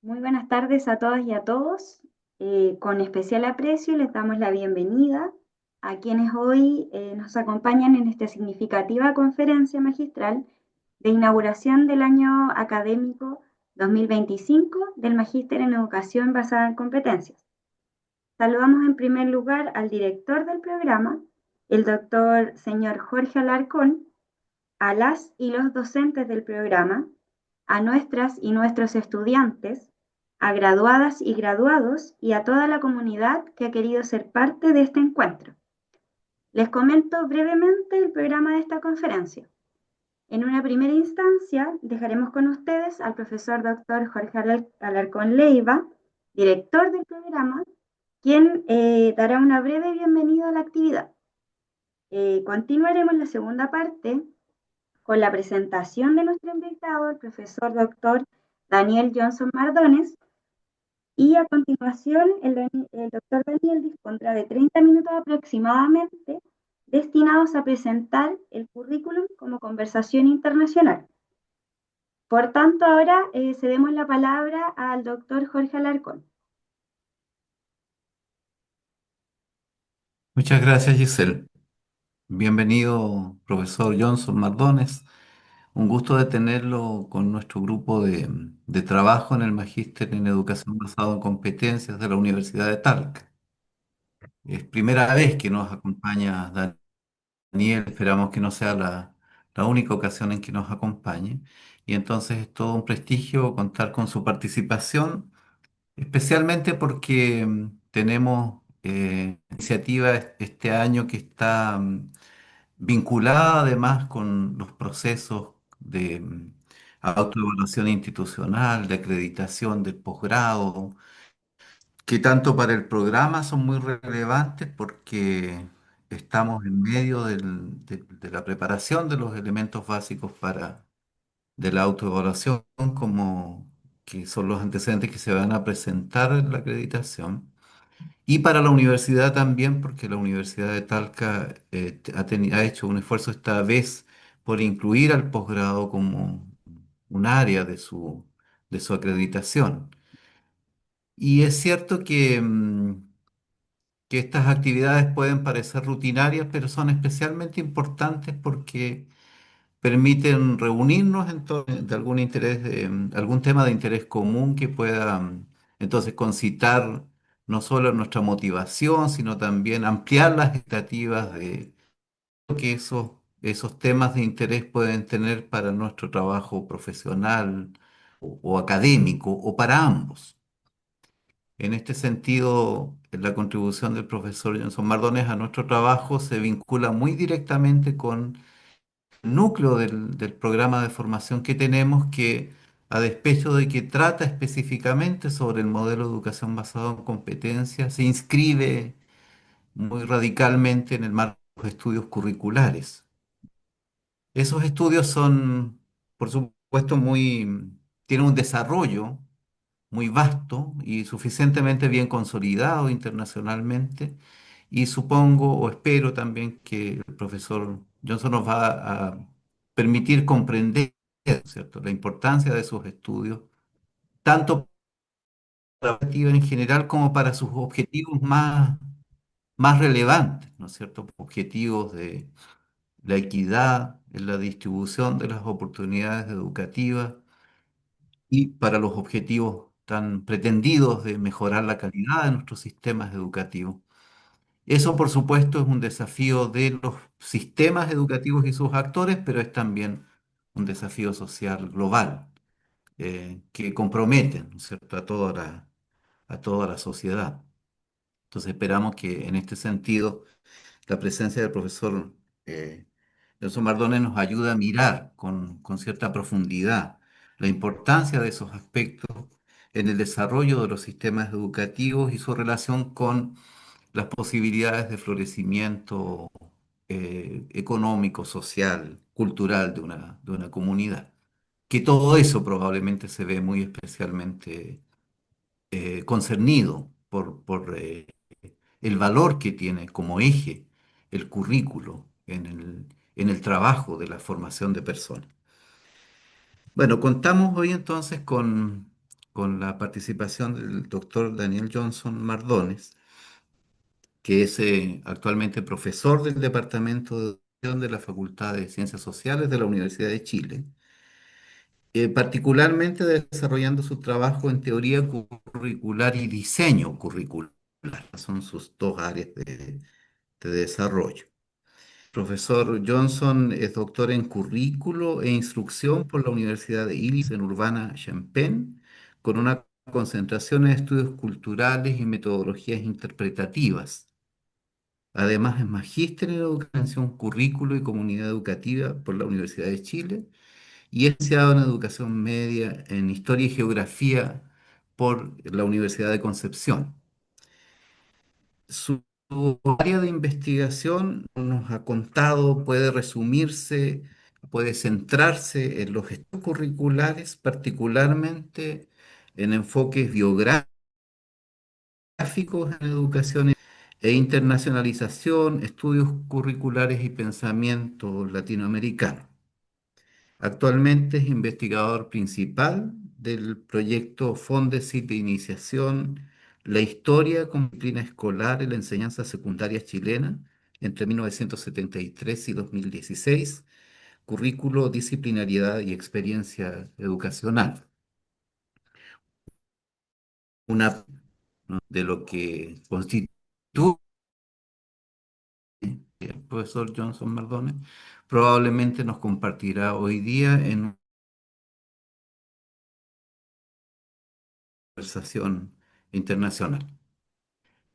Muy buenas tardes a todas y a todos. Con especial aprecio les damos la bienvenida a quienes hoy nos acompañan en esta significativa conferencia magistral de inauguración del año académico 2025 del Magíster en Educación basada en competencias. Saludamos en primer lugar al director del programa, el doctor señor Jorge Alarcón, a las y los docentes del programa, a nuestras y nuestros estudiantes, a graduadas y graduados y a toda la comunidad que ha querido ser parte de este encuentro. Les comento brevemente el programa de esta conferencia. En una primera instancia, dejaremos con ustedes al profesor doctor Jorge Alarcón Leiva, director del programa, quien dará una breve bienvenida a la actividad. Continuaremos la segunda parte con la presentación de nuestro invitado, el profesor doctor Daniel Johnson Mardones, y a continuación el doctor Daniel dispondrá de 30 minutos aproximadamente destinados a presentar el currículum como conversación internacional. Por tanto, ahora cedemos la palabra al doctor Jorge Alarcón. Muchas gracias, Giselle. Bienvenido, profesor Johnson Mardones. Un gusto de tenerlo con nuestro grupo de trabajo en el Magíster en Educación basado en competencias de la Universidad de Talca. Es primera vez que nos acompaña Daniel, esperamos que no sea la única ocasión en que nos acompañe. Y entonces es todo un prestigio contar con su participación, especialmente porque tenemos iniciativa este año que está vinculada además con los procesos de autoevaluación institucional, de acreditación del posgrado, que tanto para el programa son muy relevantes porque estamos en medio de la preparación de los elementos básicos de la autoevaluación, como que son los antecedentes que se van a presentar en la acreditación. Y para la universidad también, porque la Universidad de Talca ha hecho un esfuerzo esta vez por incluir al posgrado como un área de su acreditación. Y es cierto que estas actividades pueden parecer rutinarias, pero son especialmente importantes porque permiten reunirnos en torno de algún interés, algún tema de interés común que pueda entonces concitar no solo nuestra motivación, sino también ampliar las expectativas de lo que esos temas de interés pueden tener para nuestro trabajo profesional o académico o para ambos. En este sentido, la contribución del profesor Johnson Mardones a nuestro trabajo se vincula muy directamente con núcleo del programa de formación que tenemos que, a despecho de que trata específicamente sobre el modelo de educación basado en competencias, se inscribe muy radicalmente en el marco de los estudios curriculares. Esos estudios son, por supuesto, tienen un desarrollo muy vasto y suficientemente bien consolidado internacionalmente. Y supongo o espero también que el profesor Johnson nos va a permitir comprender, ¿cierto?, la importancia de sus estudios, tanto para la perspectiva en general como para sus objetivos más relevantes, ¿no es cierto? Objetivos de la equidad en la distribución de las oportunidades educativas y para los objetivos tan pretendidos de mejorar la calidad de nuestros sistemas educativos. Eso, por supuesto, es un desafío de los sistemas educativos y sus actores, pero es también un desafío social global que compromete, ¿no es cierto?, a toda la sociedad. Entonces esperamos que en este sentido la presencia del profesor Nelson Mardones nos ayude a mirar con cierta profundidad la importancia de esos aspectos en el desarrollo de los sistemas educativos y su relación con las posibilidades de florecimiento económico, social, cultural de una comunidad. Que todo eso probablemente se ve muy especialmente concernido por el valor que tiene como eje el currículo en el trabajo de la formación de personas. Bueno, contamos hoy entonces con la participación del doctor Daniel Johnson Mardones, que es actualmente profesor del Departamento de Educación de la Facultad de Ciencias Sociales de la Universidad de Chile, particularmente desarrollando su trabajo en teoría curricular y diseño curricular. Son sus dos áreas de desarrollo. Profesor Johnson es doctor en currículo e instrucción por la Universidad de Illinois en Urbana-Champaign, con una concentración en estudios culturales y metodologías interpretativas. Además, es magíster en educación, currículo y comunidad educativa por la Universidad de Chile y es licenciado en educación media en historia y geografía por la Universidad de Concepción. Su área de investigación nos ha contado, puede resumirse, puede centrarse en los estudios curriculares, particularmente en enfoques biográficos en educación e internacionalización, estudios curriculares y pensamiento latinoamericano. Actualmente es investigador principal del proyecto Fondesit de Iniciación, la historia como disciplina escolar en la enseñanza secundaria chilena entre 1973 y 2016, currículo, disciplinariedad y experiencia educacional. Una, ¿no?, de lo que constituye el profesor Johnson Mardones, probablemente nos compartirá hoy día en una conversación internacional.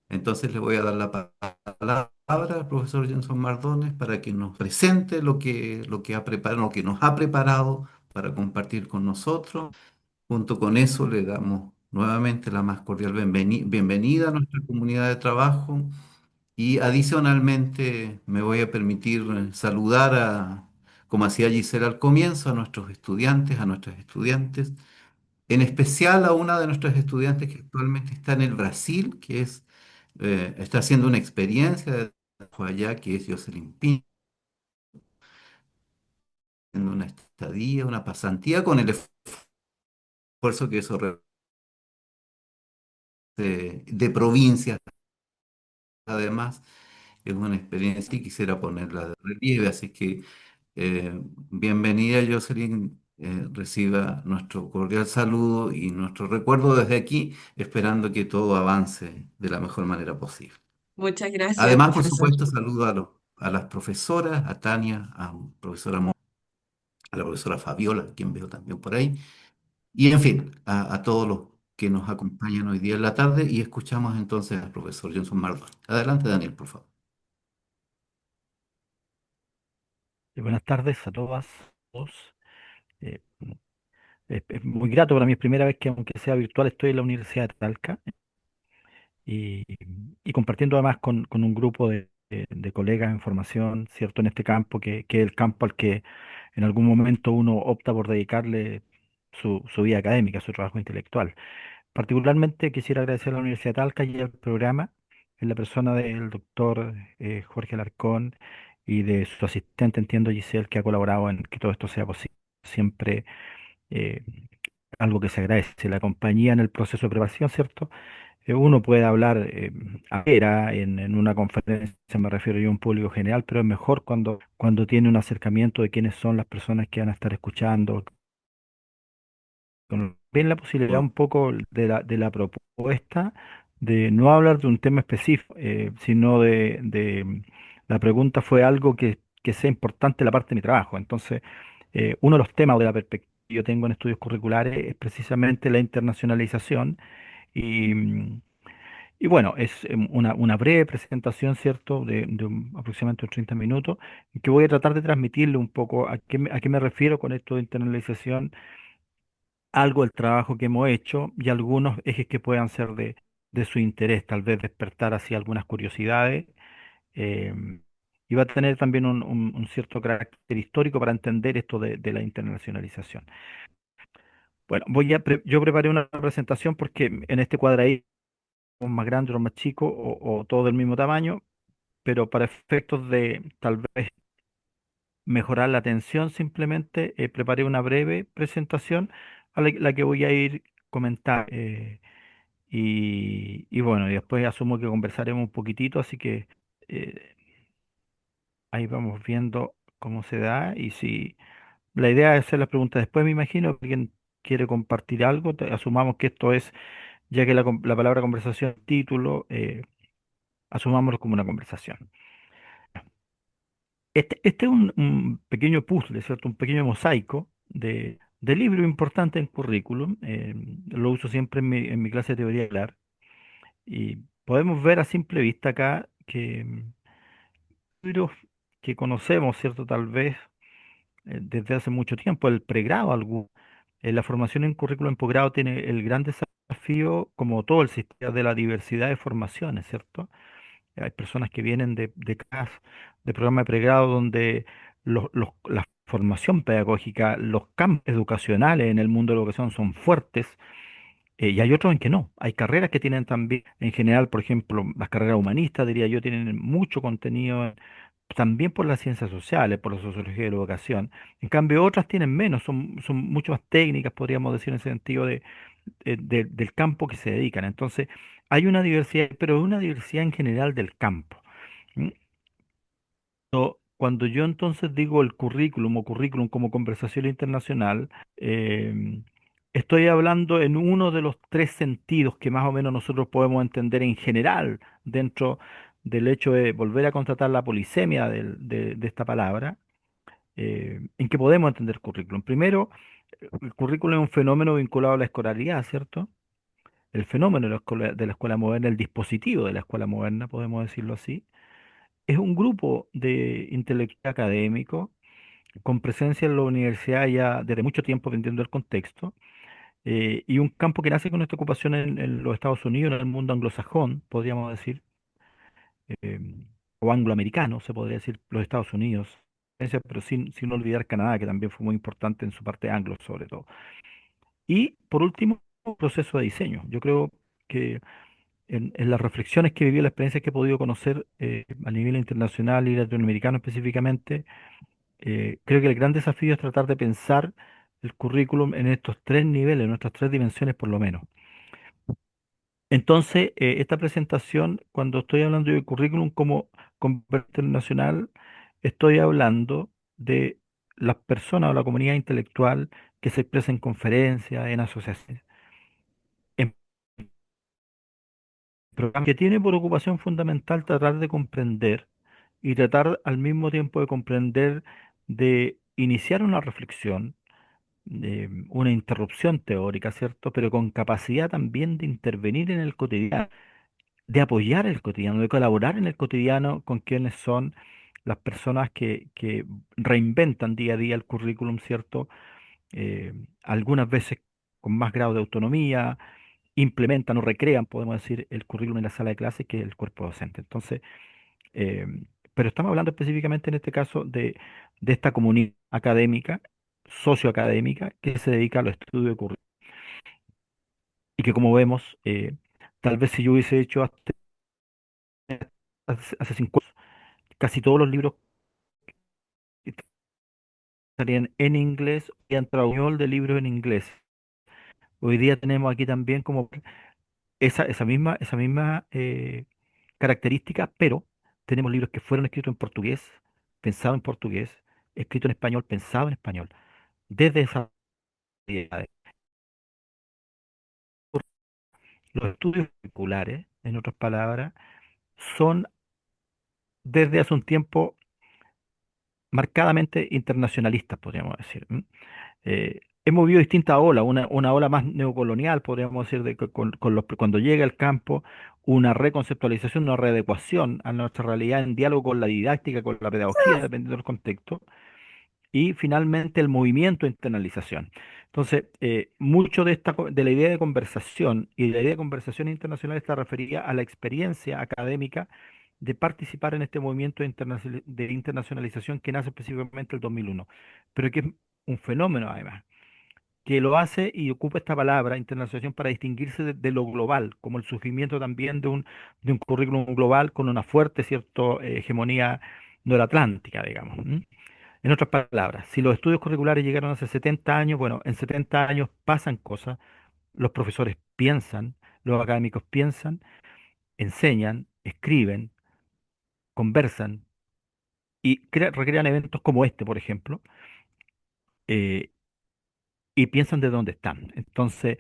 Entonces le voy a dar la palabra al profesor Jenson Mardones para que nos presente lo que ha preparado, lo que nos ha preparado para compartir con nosotros. Junto con eso le damos nuevamente la más cordial bienvenida a nuestra comunidad de trabajo y adicionalmente me voy a permitir saludar como hacía Gisela al comienzo, a nuestros estudiantes, a nuestras estudiantes, en especial a una de nuestras estudiantes que actualmente está en el Brasil, está haciendo una experiencia de trabajo allá, que es Jocelyn Pin, haciendo una estadía, una pasantía, con el esfuerzo que eso de provincias, además, es una experiencia y quisiera ponerla de relieve, así que bienvenida Jocelyn, reciba nuestro cordial saludo y nuestro recuerdo desde aquí, esperando que todo avance de la mejor manera posible. Muchas gracias, Además, por profesor. supuesto, saludo a las profesoras, a Tania, a la profesora Fabiola, quien veo también por ahí, y en fin, a todos los que nos acompañan hoy día en la tarde y escuchamos entonces al profesor Johnson Mardón. Adelante, Daniel, por favor. Buenas tardes a todas, todos. Eh, es muy grato para mí, es primera vez que aunque sea virtual estoy en la Universidad de Talca y, y compartiendo además con un grupo de colegas en formación, ¿cierto? En este campo, que es el campo al que en algún momento uno opta por dedicarle su vida académica, su trabajo intelectual. Particularmente quisiera agradecer a la Universidad de Talca y al programa, en la persona del doctor Jorge Alarcón y de su asistente, entiendo, Giselle, que ha colaborado en que todo esto sea posible. Siempre eh, algo que se agradece, la compañía en el proceso de preparación, ¿cierto? Uno puede hablar en una conferencia, me refiero yo a un público general, pero es mejor cuando tiene un acercamiento de quiénes son las personas que van a estar escuchando, ven la posibilidad un poco de la propuesta de no hablar de un tema específico, sino la pregunta fue algo que sea importante en la parte de mi trabajo. Entonces, uno de los temas de la perspectiva que yo tengo en estudios curriculares es precisamente la internacionalización y, y bueno, es una breve presentación, ¿cierto?, aproximadamente 30 minutos, en que voy a tratar de transmitirle un poco a qué me refiero con esto de internalización, algo del trabajo que hemos hecho y algunos ejes que puedan ser de su interés, tal vez despertar así algunas curiosidades. em, y va a tener también un cierto carácter histórico para entender esto de la internacionalización. Bueno, yo preparé una presentación porque en este cuadradito, los más grande o los más chico o todo del mismo tamaño, pero para efectos de tal vez mejorar la atención, simplemente preparé una breve presentación a la que voy a ir comentar. Y bueno, y después asumo que conversaremos un poquitito, así que eh, ahí vamos viendo cómo se da y si la idea es hacer las preguntas después, me imagino, que alguien quiere compartir algo, asumamos que esto es, ya que la palabra conversación, es título, asumámoslo como una conversación. Este es un pequeño puzzle, ¿cierto? Un pequeño mosaico de libro importante en currículum. Lo uso siempre en mi clase de teoría hablar. Y podemos ver a simple vista acá que libros que conocemos, ¿cierto? Tal vez desde hace mucho tiempo, el pregrado, la formación en currículum en posgrado tiene el gran desafío, como todo el sistema, de la diversidad de formaciones, ¿cierto? Hay personas que vienen de CAS, de programa de pregrado, donde la formación pedagógica, los campos educacionales en el mundo de la educación son fuertes, y hay otros en que no. Hay carreras que tienen también, en general, por ejemplo, las carreras humanistas, diría yo, tienen mucho contenido también por las ciencias sociales, por la sociología de la educación. En cambio, otras tienen menos, son mucho más técnicas, podríamos decir, en ese sentido del campo que se dedican. Entonces, hay una diversidad, pero es una diversidad en general del campo. ¿Mm? Cuando yo entonces digo el currículum o currículum como conversación internacional, em, estoy hablando en uno de los tres sentidos que más o menos nosotros podemos entender en general dentro del hecho de volver a contratar la polisemia de esta palabra, en que podemos entender currículum. Primero, el currículum es un fenómeno vinculado a la escolaridad, ¿cierto? El fenómeno de la escuela moderna, el dispositivo de la escuela moderna, podemos decirlo así, es un grupo de intelectuales académicos con presencia en la universidad ya desde mucho tiempo, dependiendo del contexto, y un campo que nace con esta ocupación en los Estados Unidos, en el mundo anglosajón, podríamos decir, eh, o angloamericano, se podría decir, los Estados Unidos, pero sin olvidar Canadá, que también fue muy importante en su parte anglo, sobre todo. Y por último, un proceso de diseño. Yo creo que en las reflexiones que viví, la experiencia que he podido conocer a nivel internacional y latinoamericano específicamente, creo que el gran desafío es tratar de pensar el currículum en estos tres niveles, en nuestras tres dimensiones por lo menos. Entonces, esta presentación, cuando estoy hablando de currículum como conversación internacional, estoy hablando de las personas o la comunidad intelectual que se expresa en conferencias, en asociaciones, en programas, que tiene por ocupación fundamental tratar de comprender y tratar al mismo tiempo de comprender, de iniciar una reflexión, de una interrupción teórica, ¿cierto? Pero con capacidad también de intervenir en el cotidiano, de apoyar el cotidiano, de colaborar en el cotidiano con quienes son las personas que reinventan día a día el currículum, ¿cierto? Eh, Algunas veces con más grado de autonomía, implementan o recrean, podemos decir, el currículum en la sala de clases, que es el cuerpo docente. Entonces, eh, pero estamos hablando específicamente en este caso de esta comunidad académica, socioacadémica, que se dedica a los estudios de currículum. Y que como vemos, tal vez si yo hubiese hecho hace 5 años, casi todos los libros estarían en inglés y en traducción de libros en inglés. Hoy día tenemos aquí también como esa misma característica, pero tenemos libros que fueron escritos en portugués, pensado en portugués, escrito en español, pensado en español. Desde esa realidad, los estudios curriculares, en otras palabras, son desde hace un tiempo marcadamente internacionalistas, podríamos decir. Hemos vivido distintas olas, una ola más neocolonial, podríamos decir, cuando llega al campo, una reconceptualización, una readecuación a nuestra realidad en diálogo con la didáctica, con la pedagogía, dependiendo del contexto, y finalmente el movimiento de internalización. Entonces, mucho de la idea de conversación y de la idea de conversación internacional está referida a la experiencia académica de participar en este movimiento de internacionalización que nace específicamente el 2001, pero que es un fenómeno además, que lo hace y ocupa esta palabra, internacionalización, para distinguirse de lo global, como el surgimiento también de un currículum global con una fuerte, cierto, hegemonía noratlántica, digamos. En otras palabras, si los estudios curriculares llegaron hace 70 años, bueno, en 70 años pasan cosas, los profesores piensan, los académicos piensan, enseñan, escriben, conversan y recrean eventos como este, por ejemplo, eh, y piensan de dónde están. Entonces,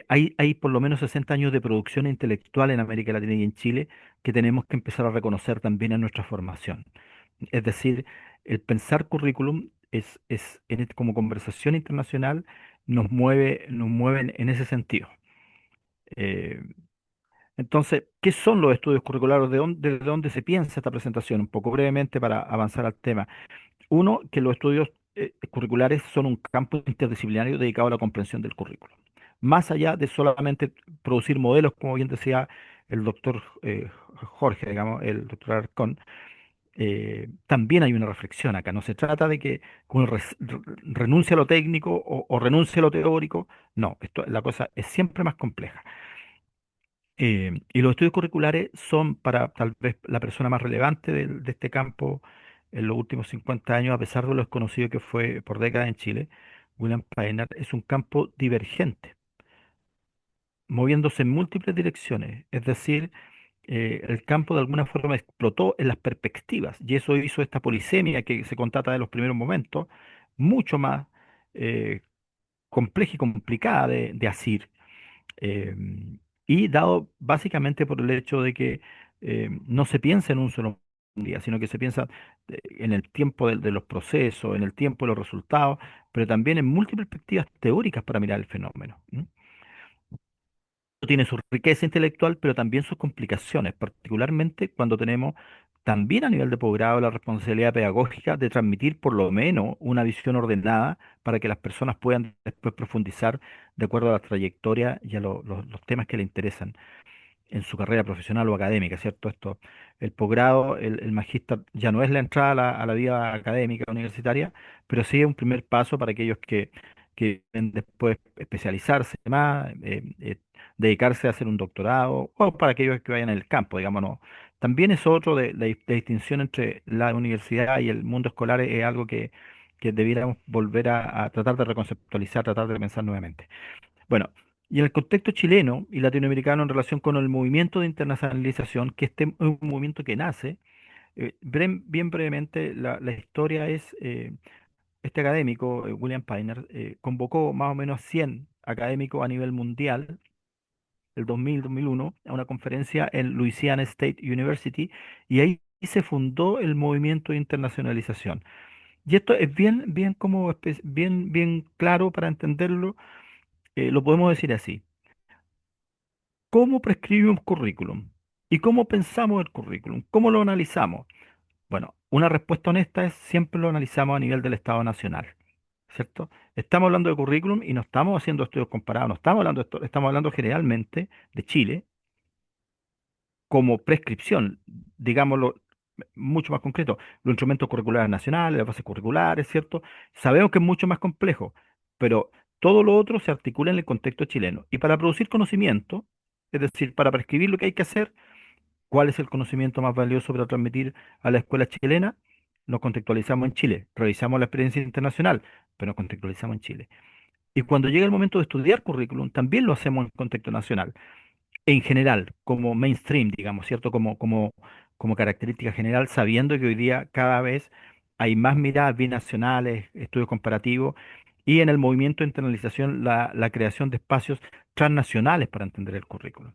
hay por lo menos 60 años de producción intelectual en América Latina y en Chile que tenemos que empezar a reconocer también en nuestra formación. Es decir, el pensar currículum como conversación internacional nos mueve en ese sentido. Eh, entonces, ¿qué son los estudios curriculares? ¿De dónde se piensa esta presentación? Un poco brevemente para avanzar al tema. Uno, que los estudios curriculares son un campo interdisciplinario dedicado a la comprensión del currículo. Más allá de solamente producir modelos, como bien decía el doctor Jorge, digamos, el doctor Arcón, también hay una reflexión acá. No se trata de que uno renuncie a lo técnico o renuncie a lo teórico. No, la cosa es siempre más compleja. Y los estudios curriculares son para tal vez la persona más relevante de este campo en los últimos 50 años, a pesar de lo desconocido que fue por décadas en Chile. William Painter es un campo divergente, moviéndose en múltiples direcciones. Es decir, el campo de alguna forma explotó en las perspectivas y eso hizo esta polisemia que se constata de los primeros momentos mucho más eh, compleja y complicada de asir. eh, y dado básicamente por el hecho de que no se piensa en un solo día, sino que se piensa en el tiempo de los procesos, en el tiempo de los resultados, pero también en múltiples perspectivas teóricas para mirar el fenómeno. Tiene su riqueza intelectual, pero también sus complicaciones, particularmente cuando tenemos también a nivel de posgrado la responsabilidad pedagógica de transmitir por lo menos una visión ordenada para que las personas puedan después profundizar de acuerdo a la trayectoria y a los temas que le interesan en su carrera profesional o académica, ¿cierto? El posgrado, el magíster ya no es la entrada a la vida académica universitaria, pero sí es un primer paso para aquellos que quieren después especializarse más, dedicarse a hacer un doctorado, o para aquellos que vayan en el campo, digamos, no. También es otro de distinción entre la universidad y el mundo escolar, es algo que debiéramos volver a tratar de reconceptualizar, tratar de pensar nuevamente. Bueno, y en el contexto chileno y latinoamericano en relación con el movimiento de internacionalización, que este es un movimiento que nace, bien brevemente, la historia es, este académico, William Painter, convocó más o menos 100 académicos a nivel mundial, el 2000-2001, a una conferencia en Louisiana State University, y ahí se fundó el movimiento de internacionalización. Y esto es bien claro para entenderlo, lo podemos decir así. ¿Cómo prescribe un currículum? ¿Y cómo pensamos el currículum? ¿Cómo lo analizamos? Bueno, una respuesta honesta es siempre lo analizamos a nivel del Estado Nacional, ¿cierto? Estamos hablando de currículum y no estamos haciendo estudios comparados, no estamos hablando de esto, estamos hablando generalmente de Chile como prescripción, digámoslo mucho más concreto, los instrumentos curriculares nacionales, las bases curriculares, ¿cierto? Sabemos que es mucho más complejo, pero todo lo otro se articula en el contexto chileno. Y para producir conocimiento, es decir, para prescribir lo que hay que hacer, ¿cuál es el conocimiento más valioso para transmitir a la escuela chilena? Nos contextualizamos en Chile, revisamos la experiencia internacional, pero nos contextualizamos en Chile. Y cuando llega el momento de estudiar currículum, también lo hacemos en contexto nacional en general, como mainstream, digamos, ¿cierto? Como característica general, sabiendo que hoy día cada vez hay más miradas binacionales, estudios comparativos, y en el movimiento de internalización la creación de espacios transnacionales para entender el currículo.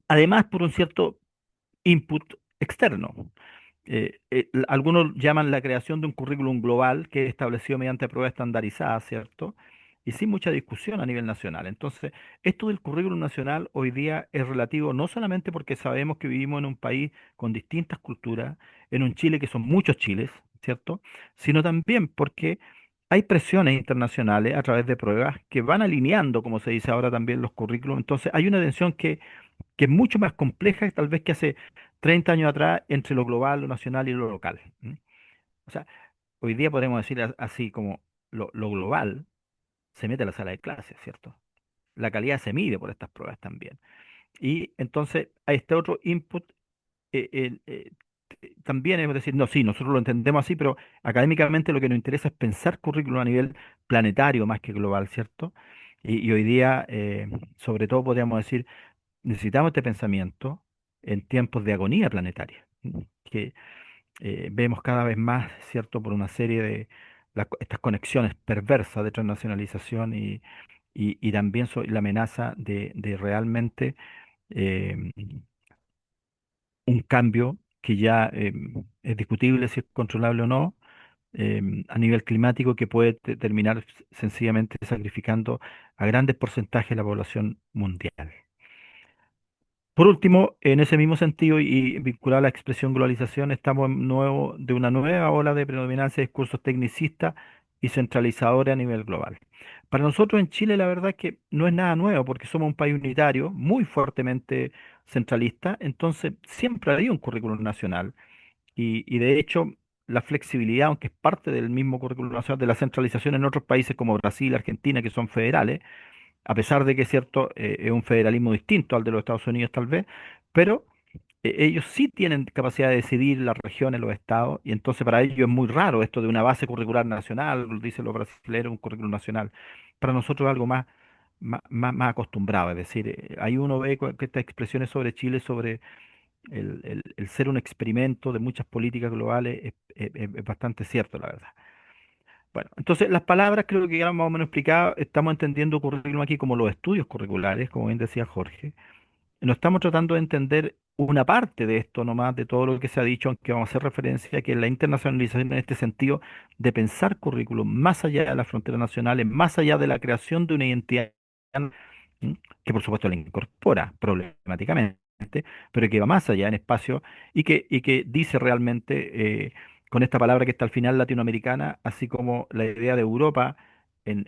Además, por un cierto input externo. Algunos llaman la creación de un currículum global que es establecido mediante pruebas estandarizadas, ¿cierto? Y sin mucha discusión a nivel nacional. Entonces, esto del currículum nacional hoy día es relativo no solamente porque sabemos que vivimos en un país con distintas culturas, en un Chile que son muchos Chiles, ¿cierto? Sino también porque hay presiones internacionales a través de pruebas que van alineando, como se dice ahora también, los currículums. Entonces, hay una tensión que es mucho más compleja tal vez que hace 30 años atrás entre lo global, lo nacional y lo local. O sea, hoy día podemos decir así como lo global se mete a la sala de clases, ¿cierto? La calidad se mide por estas pruebas también. Y entonces a este otro input también es decir, no, sí, nosotros lo entendemos así, pero académicamente lo que nos interesa es pensar currículum a nivel planetario más que global, ¿cierto? Y hoy día, sobre todo, podríamos decir, necesitamos este pensamiento en tiempos de agonía planetaria, que vemos cada vez más, ¿cierto?, por una serie de estas conexiones perversas de transnacionalización y también la amenaza de realmente eh, un cambio que ya es discutible si es controlable o no, a nivel climático que puede terminar sencillamente sacrificando a grandes porcentajes de la población mundial. Por último, en ese mismo sentido y vinculado a la expresión globalización, estamos de una nueva ola de predominancia de discursos tecnicistas y centralizadores a nivel global. Para nosotros en Chile, la verdad es que no es nada nuevo porque somos un país unitario, muy fuertemente centralista, entonces siempre ha habido un currículum nacional y de hecho la flexibilidad, aunque es parte del mismo currículum nacional, de la centralización en otros países como Brasil, Argentina, que son federales, a pesar de que es cierto, es un federalismo distinto al de los Estados Unidos tal vez, pero ellos sí tienen capacidad de decidir las regiones, los estados, y entonces para ellos es muy raro esto de una base curricular nacional, dicen los brasileños, un currículum nacional. Para nosotros es algo más acostumbrado, es decir, ahí uno ve que estas expresiones sobre Chile, sobre el ser un experimento de muchas políticas globales, es bastante cierto, la verdad. Bueno, entonces las palabras creo que ya más o menos explicado, estamos entendiendo currículum aquí como los estudios curriculares, como bien decía Jorge. No estamos tratando de entender una parte de esto nomás, de todo lo que se ha dicho, aunque vamos a hacer referencia a que la internacionalización en este sentido de pensar currículum más allá de las fronteras nacionales, más allá de la creación de una identidad, ¿m? Que por supuesto la incorpora problemáticamente, pero que va más allá en espacio y que dice realmente, con esta palabra que está al final latinoamericana, así como la idea de Europa en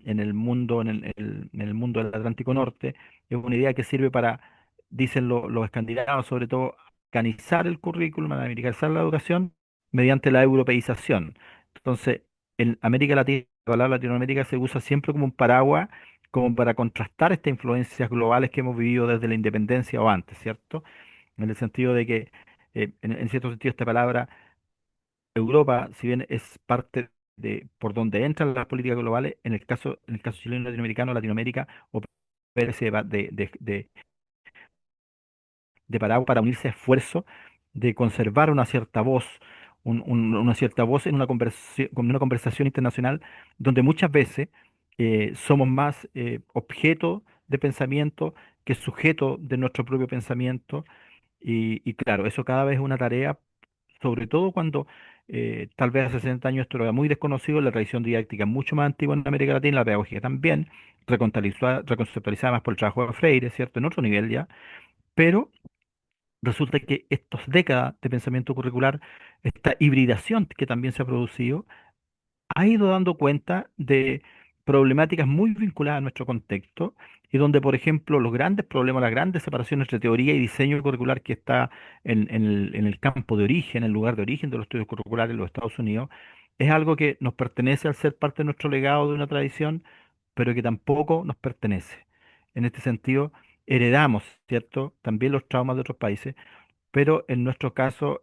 el mundo, en el mundo del Atlántico Norte, es una idea que sirve para, dicen los escandinavos, sobre todo, organizar el currículum, americanizar la educación mediante la europeización. Entonces, en América Latina, la palabra Latinoamérica se usa siempre como un paraguas, como para contrastar estas influencias globales que hemos vivido desde la independencia o antes, ¿cierto? En el sentido de que, en cierto sentido, esta palabra Europa, si bien es parte de por donde entran las políticas globales, en el caso chileno y latinoamericano, Latinoamérica opera de paraguas para unirse a esfuerzos de conservar una cierta voz, una cierta voz en una conversación internacional donde muchas veces somos más objeto de pensamiento que sujeto de nuestro propio pensamiento y claro, eso cada vez es una tarea, sobre todo cuando tal vez hace 60 años esto era muy desconocido, la tradición didáctica es mucho más antigua en América Latina, la pedagogía también, reconceptualizada más por el trabajo de Freire, ¿cierto? En otro nivel ya, pero resulta que estas décadas de pensamiento curricular, esta hibridación que también se ha producido, ha ido dando cuenta de problemáticas muy vinculadas a nuestro contexto y donde, por ejemplo, los grandes problemas, las grandes separaciones entre teoría y diseño curricular que está en el campo de origen, en el lugar de origen de los estudios curriculares en los Estados Unidos, es algo que nos pertenece al ser parte de nuestro legado de una tradición, pero que tampoco nos pertenece. En este sentido, heredamos, ¿cierto?, también los traumas de otros países, pero en nuestro caso,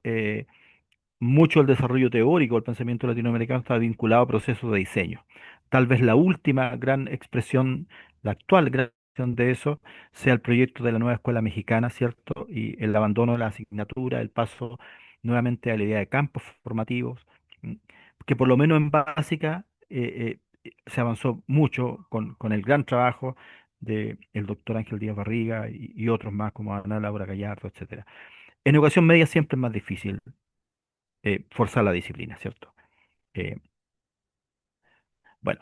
mucho del desarrollo teórico del pensamiento latinoamericano está vinculado a procesos de diseño. Tal vez la última gran expresión, la actual gran expresión de eso, sea el proyecto de la nueva escuela mexicana, ¿cierto? Y el abandono de la asignatura, el paso nuevamente a la idea de campos formativos, ¿m? Que por lo menos en básica se avanzó mucho con el gran trabajo del doctor Ángel Díaz Barriga y otros más como Ana Laura Gallardo, etcétera. En educación media siempre es más difícil forzar la disciplina, ¿cierto? Eh, bueno,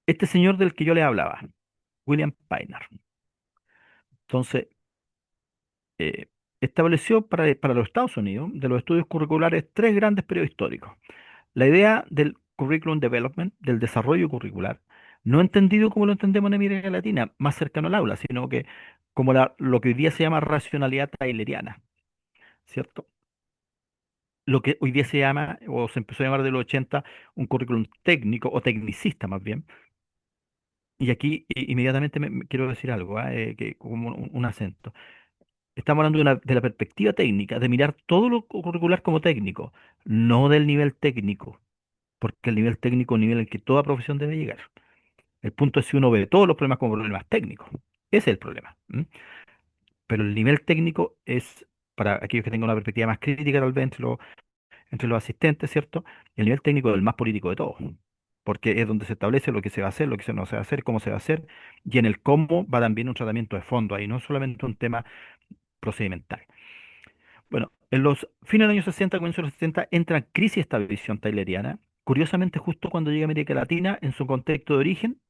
este señor del que yo le hablaba, William Painter, entonces, eh, estableció para los Estados Unidos, de los estudios curriculares, tres grandes periodos históricos. La idea del curriculum development, del desarrollo curricular, no entendido como lo entendemos en América Latina, más cercano al aula, sino que como lo que hoy día se llama racionalidad tayloriana, ¿cierto? Lo que hoy día se llama, o se empezó a llamar de los 80, un currículum técnico o tecnicista más bien. Y aquí inmediatamente me quiero decir algo, que como un acento. Estamos hablando de la perspectiva técnica, de mirar todo lo curricular como técnico, no del nivel técnico, porque el nivel técnico es un nivel en que toda profesión debe llegar. El punto es si uno ve todos los problemas como problemas técnicos. Ese es el problema. Pero el nivel técnico es, para aquellos que tengan una perspectiva más crítica tal vez entre los asistentes, ¿cierto? El nivel técnico es el más político de todos, porque es donde se establece lo que se va a hacer, lo que no se va a hacer, cómo se va a hacer, y en el cómo va también un tratamiento de fondo ahí, no solamente un tema procedimental. Bueno, en los fines de los años 60, comienzos de los 70, entra en crisis esta visión tayloriana. Curiosamente, justo cuando llega a América Latina, en su contexto de origen,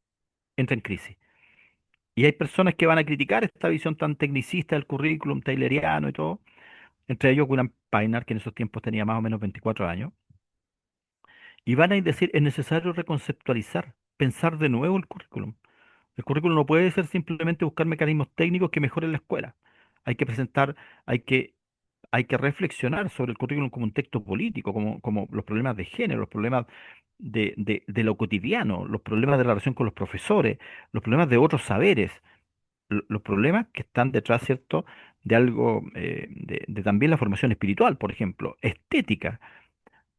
entra en crisis. Y hay personas que van a criticar esta visión tan tecnicista del currículum tayloriano y todo, entre ellos William Painar, que en esos tiempos tenía más o menos 24 años, y van a decir, es necesario reconceptualizar, pensar de nuevo el currículum. El currículum no puede ser simplemente buscar mecanismos técnicos que mejoren la escuela. Hay que presentar, hay que hay que reflexionar sobre el currículum como un texto político, como los problemas de género, los problemas de lo cotidiano, los problemas de la relación con los profesores, los problemas de otros saberes, los problemas que están detrás, ¿cierto?, de algo, de también la formación espiritual, por ejemplo, estética.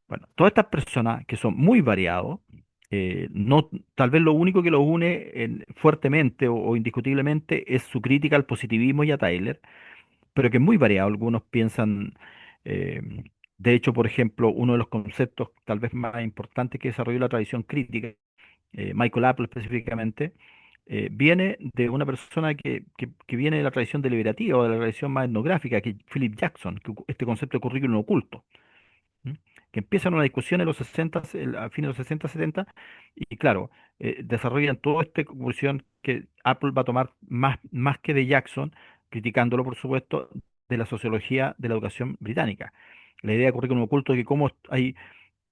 Bueno, todas estas personas que son muy variados, no, tal vez lo único que los une fuertemente o indiscutiblemente es su crítica al positivismo y a Tyler, pero que es muy variado. Algunos piensan, eh, de hecho, por ejemplo, uno de los conceptos tal vez más importantes que desarrolló la tradición crítica, Michael Apple específicamente, viene de una persona que viene de la tradición deliberativa o de la tradición más etnográfica, que es Philip Jackson, este concepto de currículum oculto. ¿M? Que empiezan una discusión en los 60, a fines de los 60, 70, y claro, desarrollan toda esta conclusión que Apple va a tomar más que de Jackson, criticándolo, por supuesto, de la sociología de la educación británica. La idea de currículum oculto es que como hay,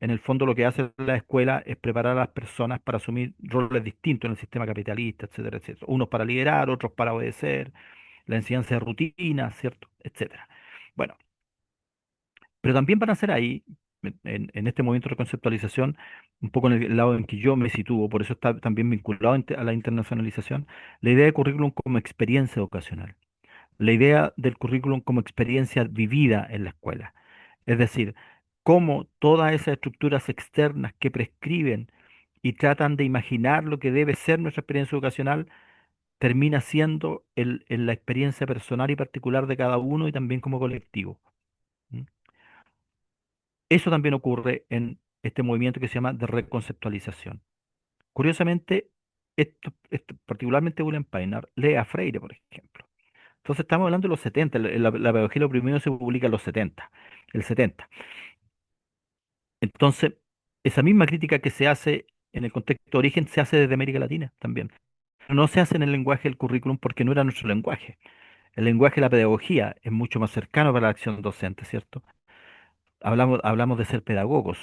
en el fondo lo que hace la escuela es preparar a las personas para asumir roles distintos en el sistema capitalista, etcétera, etcétera. Unos para liderar, otros para obedecer, la enseñanza de rutinas, ¿cierto? Etcétera. Bueno, pero también van a ser ahí, en este movimiento de conceptualización, un poco en el lado en que yo me sitúo, por eso está también vinculado a la internacionalización, la idea de currículum como experiencia educacional, la idea del currículum como experiencia vivida en la escuela. Es decir, cómo todas esas estructuras externas que prescriben y tratan de imaginar lo que debe ser nuestra experiencia educacional, termina siendo en la experiencia personal y particular de cada uno y también como colectivo. ¿M? Eso también ocurre en este movimiento que se llama de reconceptualización. Curiosamente, particularmente William Painar, lee a Freire, por ejemplo. Entonces estamos hablando de los 70, la pedagogía de lo primero se publica en los 70, el 70. Entonces, esa misma crítica que se hace en el contexto de origen se hace desde América Latina también. No se hace en el lenguaje del currículum porque no era nuestro lenguaje. El lenguaje de la pedagogía es mucho más cercano para la acción docente, ¿cierto? Hablamos de ser pedagogos.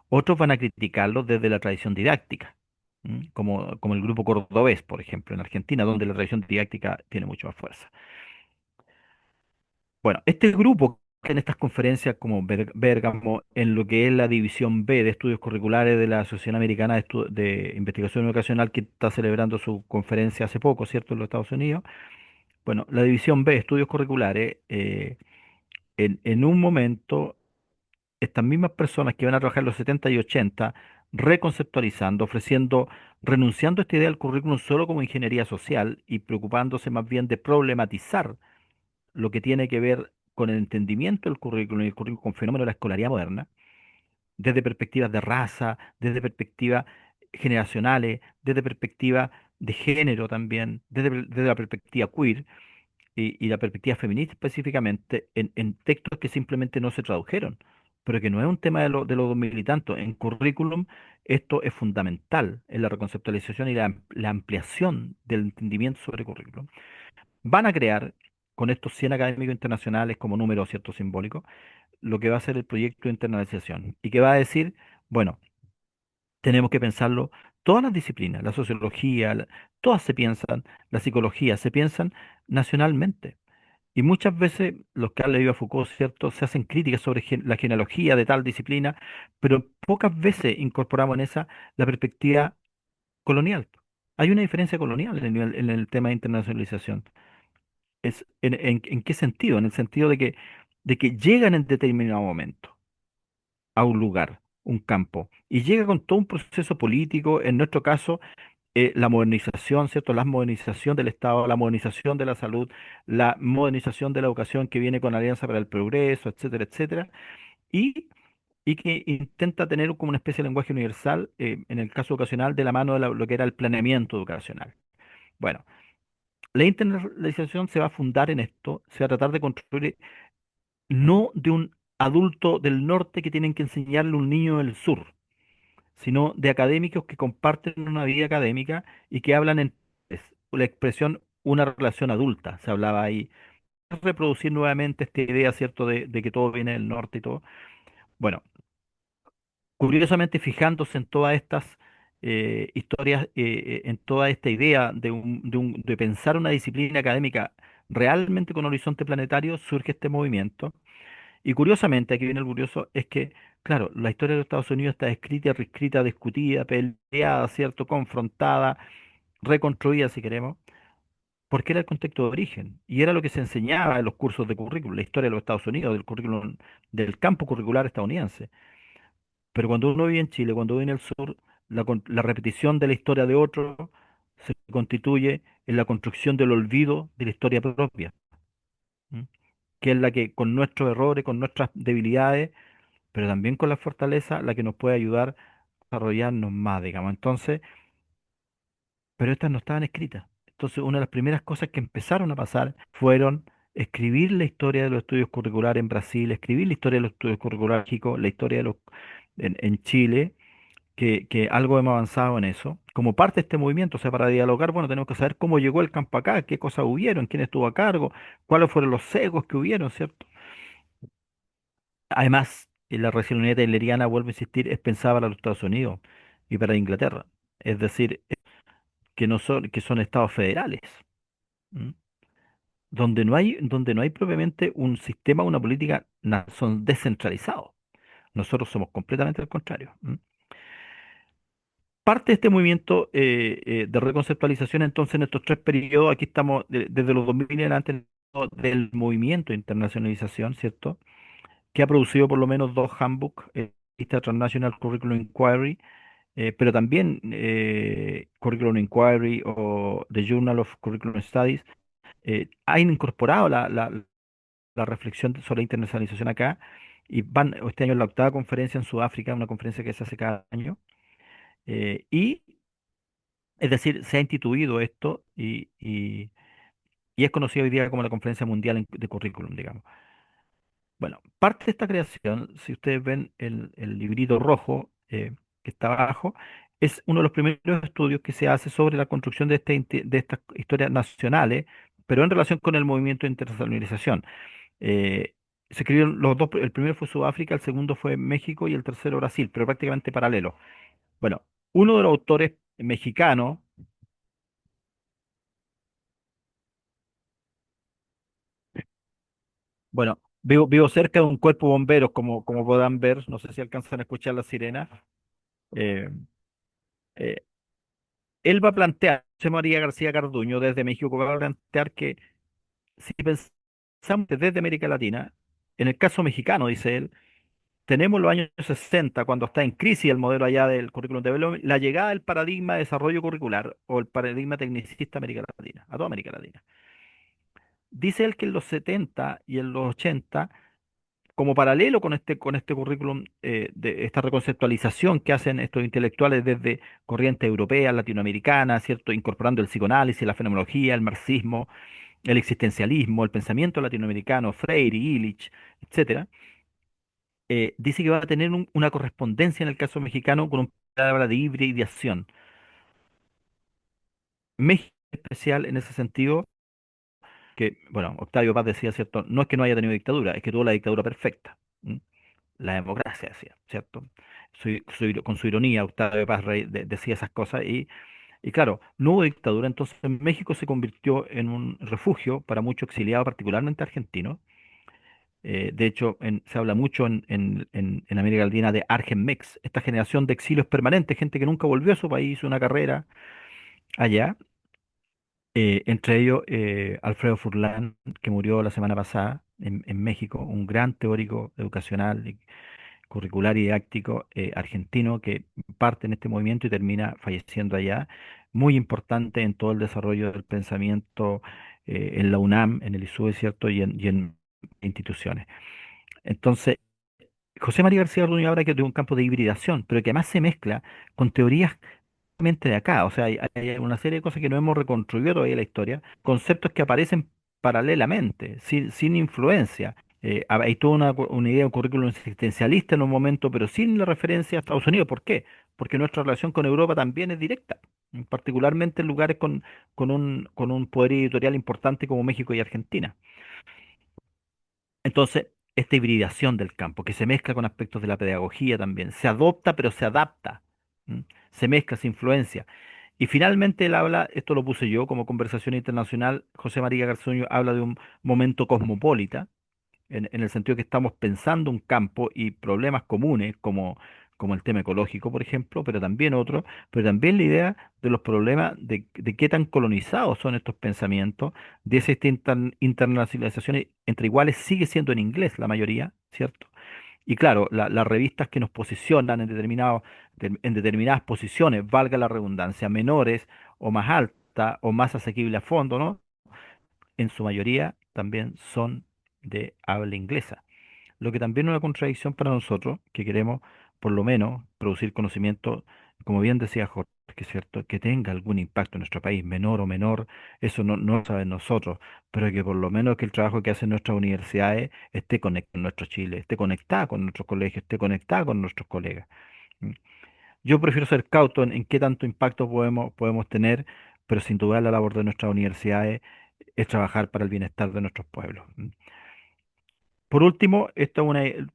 Otros van a criticarlo desde la tradición didáctica, como el grupo cordobés, por ejemplo, en Argentina, donde la tradición didáctica tiene mucho más fuerza. Bueno, este grupo que en estas conferencias como Bérgamo, en lo que es la división B de estudios curriculares de la Asociación Americana de Investigación Educacional, que está celebrando su conferencia hace poco, ¿cierto?, en los Estados Unidos. Bueno, la división B, estudios curriculares, en un momento estas mismas personas que van a trabajar en los 70 y 80, reconceptualizando, ofreciendo, renunciando a esta idea del currículum solo como ingeniería social y preocupándose más bien de problematizar lo que tiene que ver con el entendimiento del currículum y el currículum con fenómeno de la escolaridad moderna, desde perspectivas de raza, desde perspectivas generacionales, desde perspectivas de género también, desde la perspectiva queer y la perspectiva feminista específicamente en textos que simplemente no se tradujeron, pero que no es un tema de los 2000 y tanto. En currículum esto es fundamental en la reconceptualización y la ampliación del entendimiento sobre currículum. Van a crear, con estos 100 académicos internacionales como número cierto simbólico, lo que va a ser el proyecto de internalización y que va a decir, bueno, tenemos que pensarlo, todas las disciplinas, la sociología, todas se piensan, la psicología, se piensan nacionalmente. Y muchas veces los que han leído a Foucault, ¿cierto?, se hacen críticas sobre la genealogía de tal disciplina, pero pocas veces incorporamos en esa la perspectiva colonial. Hay una diferencia colonial en el tema de internacionalización. ¿En qué sentido? En el sentido de que llegan en determinado momento a un lugar, un campo, y llega con todo un proceso político, en nuestro caso, la modernización, ¿cierto? La modernización del Estado, la modernización de la salud, la modernización de la educación que viene con Alianza para el Progreso, etcétera, etcétera, y, y que intenta tener como una especie de lenguaje universal, en el caso educacional, de la mano de lo que era el planeamiento educacional. Bueno, la internacionalización se va a fundar en esto, se va a tratar de construir no de un adulto del norte que tienen que enseñarle a un niño del sur, sino de académicos que comparten una vida académica y que hablan en la expresión una relación adulta, se hablaba ahí. Reproducir nuevamente esta idea, ¿cierto?, de que todo viene del norte y todo. Bueno, curiosamente fijándose en todas estas historias, en toda esta idea de pensar una disciplina académica realmente con horizonte planetario, surge este movimiento. Y curiosamente, aquí viene el curioso, es que, claro, la historia de los Estados Unidos está escrita, reescrita, discutida, peleada, ¿cierto?, confrontada, reconstruida, si queremos, porque era el contexto de origen y era lo que se enseñaba en los cursos de currículum, la historia de los Estados Unidos, del currículum, del campo curricular estadounidense. Pero cuando uno vive en Chile, cuando vive en el sur, la repetición de la historia de otro se constituye en la construcción del olvido de la historia propia, ¿m? Que es la que, con nuestros errores, con nuestras debilidades, pero también con la fortaleza, la que nos puede ayudar a desarrollarnos más, digamos. Entonces, pero estas no estaban escritas. Entonces, una de las primeras cosas que empezaron a pasar fueron escribir la historia de los estudios curriculares en Brasil, escribir la historia de los estudios curriculares en México, la historia de los en Chile, que algo hemos avanzado en eso. Como parte de este movimiento, o sea, para dialogar, bueno, tenemos que saber cómo llegó el campo acá, qué cosas hubieron, quién estuvo a cargo, cuáles fueron los sesgos que hubieron, ¿cierto? Además, la regionalidad tayloriana, vuelvo a insistir, es pensada para los Estados Unidos y para Inglaterra. Es decir, que son estados federales, ¿m? Donde no hay propiamente un sistema, una política, son descentralizados. Nosotros somos completamente al contrario. ¿M? Parte de este movimiento de reconceptualización, entonces, en estos tres periodos, aquí estamos desde los 2000 en adelante, del movimiento de internacionalización, ¿cierto? Que ha producido por lo menos dos handbooks, esta Transnational Curriculum Inquiry, pero también Curriculum Inquiry o The Journal of Curriculum Studies, han incorporado la reflexión sobre la internacionalización acá, y van este año en la octava conferencia en Sudáfrica, una conferencia que se hace cada año, y es decir, se ha instituido esto y es conocido hoy día como la Conferencia Mundial de Currículum, digamos. Bueno, parte de esta creación, si ustedes ven el librito rojo que está abajo, es uno de los primeros estudios que se hace sobre la construcción de estas historias nacionales, pero en relación con el movimiento de internacionalización. Eh, Se escribieron los dos, el primero fue Sudáfrica, el segundo fue México y el tercero Brasil, pero prácticamente paralelo. Bueno, uno de los autores mexicanos, bueno, vivo cerca de un cuerpo de bomberos, como podrán ver, no sé si alcanzan a escuchar la sirena. eh, eh, Él va a plantear, José María García Carduño, desde México, va a plantear que si pensamos desde América Latina, en el caso mexicano, dice él, tenemos los años 60, cuando está en crisis el modelo allá del currículum development, la llegada del paradigma de desarrollo curricular o el paradigma tecnicista a América Latina, a toda América Latina. Dice él que en los 70 y en los 80, como paralelo con este currículum, de esta reconceptualización que hacen estos intelectuales desde corrientes europeas, latinoamericanas, ¿cierto? Incorporando el psicoanálisis, la fenomenología, el marxismo, el existencialismo, el pensamiento latinoamericano, Freire, Illich, etcétera. Dice que va a tener una correspondencia en el caso mexicano con una palabra de hibridación. México es especial en ese sentido que, bueno, Octavio Paz decía, ¿cierto? No es que no haya tenido dictadura, es que tuvo la dictadura perfecta. ¿M? La democracia, decía, ¿cierto? Con su ironía, Octavio Paz decía esas cosas y claro, no hubo dictadura, entonces México se convirtió en un refugio para muchos exiliados, particularmente argentinos. De hecho, se habla mucho en América Latina de Argenmex, esta generación de exilios permanentes, gente que nunca volvió a su país, hizo una carrera allá. Entre ellos Alfredo Furlan, que murió la semana pasada en México, un gran teórico educacional, curricular y didáctico argentino que parte en este movimiento y termina falleciendo allá. muy importante en todo el desarrollo del pensamiento en la UNAM, en el ISUE, ¿cierto? Y en instituciones. Entonces, José María García Orduña habla que de un campo de hibridación, pero que además se mezcla con teorías de acá. O sea, hay una serie de cosas que no hemos reconstruido todavía en la historia, conceptos que aparecen paralelamente, sin influencia. Hay toda una idea, un currículum existencialista en un momento, pero sin la referencia a Estados Unidos. ¿Por qué? Porque nuestra relación con Europa también es directa, particularmente en lugares con un poder editorial importante como México y Argentina. Entonces, esta hibridación del campo, que se mezcla con aspectos de la pedagogía también, se adopta pero se adapta, ¿m? Se mezcla, se influencia. Y finalmente él habla, esto lo puse yo como conversación internacional, José María Garzoño habla de un momento cosmopolita, en el sentido que estamos pensando un campo y problemas comunes, como el tema ecológico, por ejemplo, pero también otros, pero también la idea de los problemas de qué tan colonizados son estos pensamientos, de esa internacionalización entre iguales sigue siendo en inglés la mayoría, ¿cierto? Y claro, las revistas que nos posicionan en determinadas posiciones, valga la redundancia, menores o más altas o más asequibles a fondo, ¿no? En su mayoría también son de habla inglesa. Lo que también es una contradicción para nosotros, que queremos por lo menos producir conocimiento, como bien decía Jorge, que es cierto, que tenga algún impacto en nuestro país, menor, eso no lo saben nosotros, pero que por lo menos que el trabajo que hacen nuestras universidades esté conectado con nuestro Chile, esté conectado con nuestros colegios, esté conectado con nuestros colegas. ¿M? Yo prefiero ser cauto en qué tanto impacto podemos tener, pero sin duda la labor de nuestras universidades es trabajar para el bienestar de nuestros pueblos. Por último,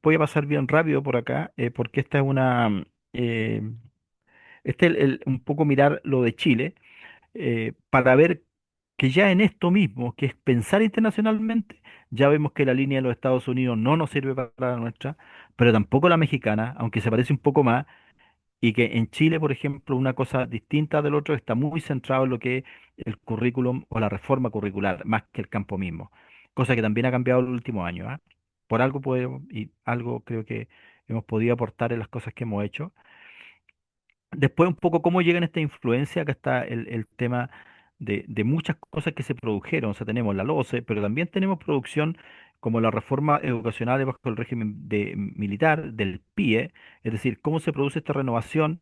voy a pasar bien rápido por acá, porque esta es eh, un poco mirar lo de Chile, para ver que ya en esto mismo, que es pensar internacionalmente, ya vemos que la línea de los Estados Unidos no nos sirve para la nuestra, pero tampoco la mexicana, aunque se parece un poco más, y que en Chile, por ejemplo, una cosa distinta del otro está muy centrado en lo que es el currículum o la reforma curricular, más que el campo mismo, cosa que también ha cambiado en los últimos años, ¿ah? Por algo podemos, y algo creo que hemos podido aportar en las cosas que hemos hecho. Después un poco cómo llegan esta influencia, acá está el tema de muchas cosas que se produjeron, o sea, tenemos la LOCE, pero también tenemos producción como la reforma educacional bajo el régimen militar, del PIE, es decir, cómo se produce esta renovación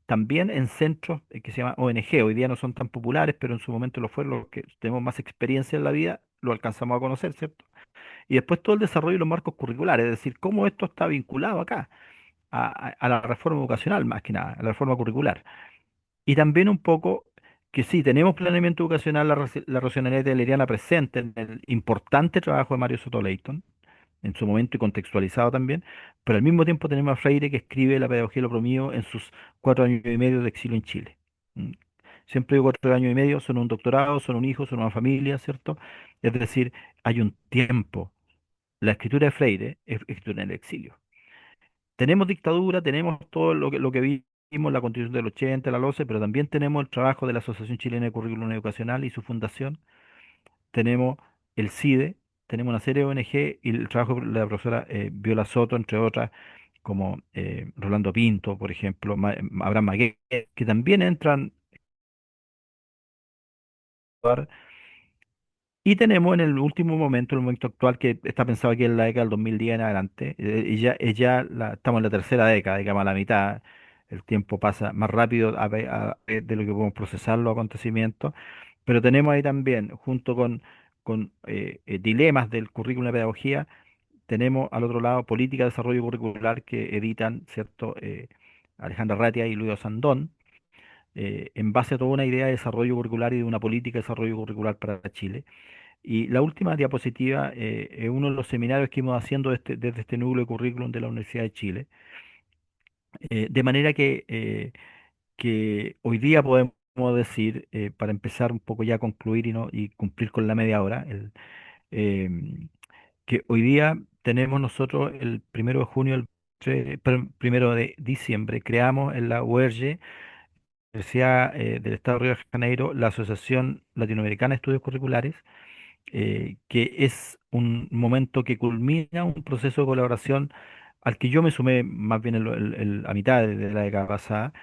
también en centros que se llaman ONG. Hoy día no son tan populares, pero en su momento lo fueron. Los que tenemos más experiencia en la vida lo alcanzamos a conocer, ¿cierto? Y después todo el desarrollo de los marcos curriculares, es decir, cómo esto está vinculado acá a la reforma educacional, más que nada, a la reforma curricular. Y también un poco que sí, tenemos planeamiento educacional, la racionalidad tayloriana presente en el importante trabajo de Mario Soto Leyton, en su momento y contextualizado también, pero al mismo tiempo tenemos a Freire que escribe la pedagogía de lo oprimido en sus 4 años y medio de exilio en Chile. Mm. Siempre digo 4 años y medio, son un doctorado, son un hijo, son una familia, ¿cierto? Es decir, hay un tiempo. La escritura de Freire es escritura en el exilio. Tenemos dictadura, tenemos todo lo que vimos, la Constitución del 80, la LOCE, pero también tenemos el trabajo de la Asociación Chilena de Currículum Educacional y su fundación, tenemos el CIDE, tenemos una serie de ONG y el trabajo de la profesora Viola Soto, entre otras, como Rolando Pinto, por ejemplo, Abraham Maguette, que también entran. Y tenemos en el último momento, el momento actual, que está pensado aquí en la década del 2010 en adelante, estamos en la tercera década, digamos a la mitad, el tiempo pasa más rápido de lo que podemos procesar los acontecimientos, pero tenemos ahí también, junto con dilemas del currículum de pedagogía, tenemos al otro lado política de desarrollo curricular que editan, ¿cierto? Alejandra Ratia y Luis Sandón, en base a toda una idea de desarrollo curricular y de una política de desarrollo curricular para Chile. Y la última diapositiva es uno de los seminarios que hemos haciendo desde este núcleo de currículum de la Universidad de Chile. De manera que hoy día podemos decir, para empezar un poco ya a concluir y cumplir con la media hora, em, que hoy día tenemos nosotros el 1 de junio, primero de diciembre, creamos en la UERJ, Universidad del Estado de Río de Janeiro, la Asociación Latinoamericana de Estudios Curriculares, que es un momento que culmina un proceso de colaboración al que yo me sumé más bien a mitad de la década pasada,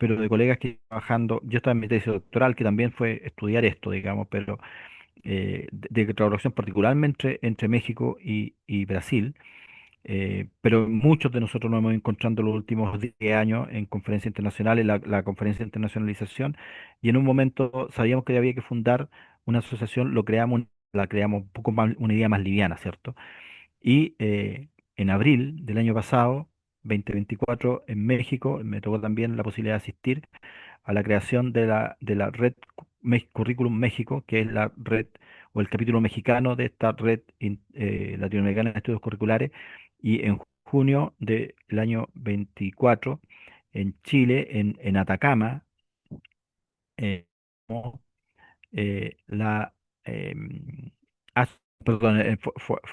pero de colegas que trabajando, yo estaba en mi tesis doctoral, que también fue estudiar esto, digamos, pero de colaboración particularmente entre México y Brasil, pero muchos de nosotros nos hemos encontrado en los últimos 10 años en conferencias internacionales, la conferencia de internacionalización, y en un momento sabíamos que había que fundar una asociación, la creamos un poco más, una idea más liviana, ¿cierto? Y en abril del año pasado, 2024, en México, me tocó también la posibilidad de asistir a la creación de la red Currículum México, que es la red o el capítulo mexicano de esta red latinoamericana de estudios curriculares. Y en junio del año 24, en Chile, en Atacama, eh, la em, perdón,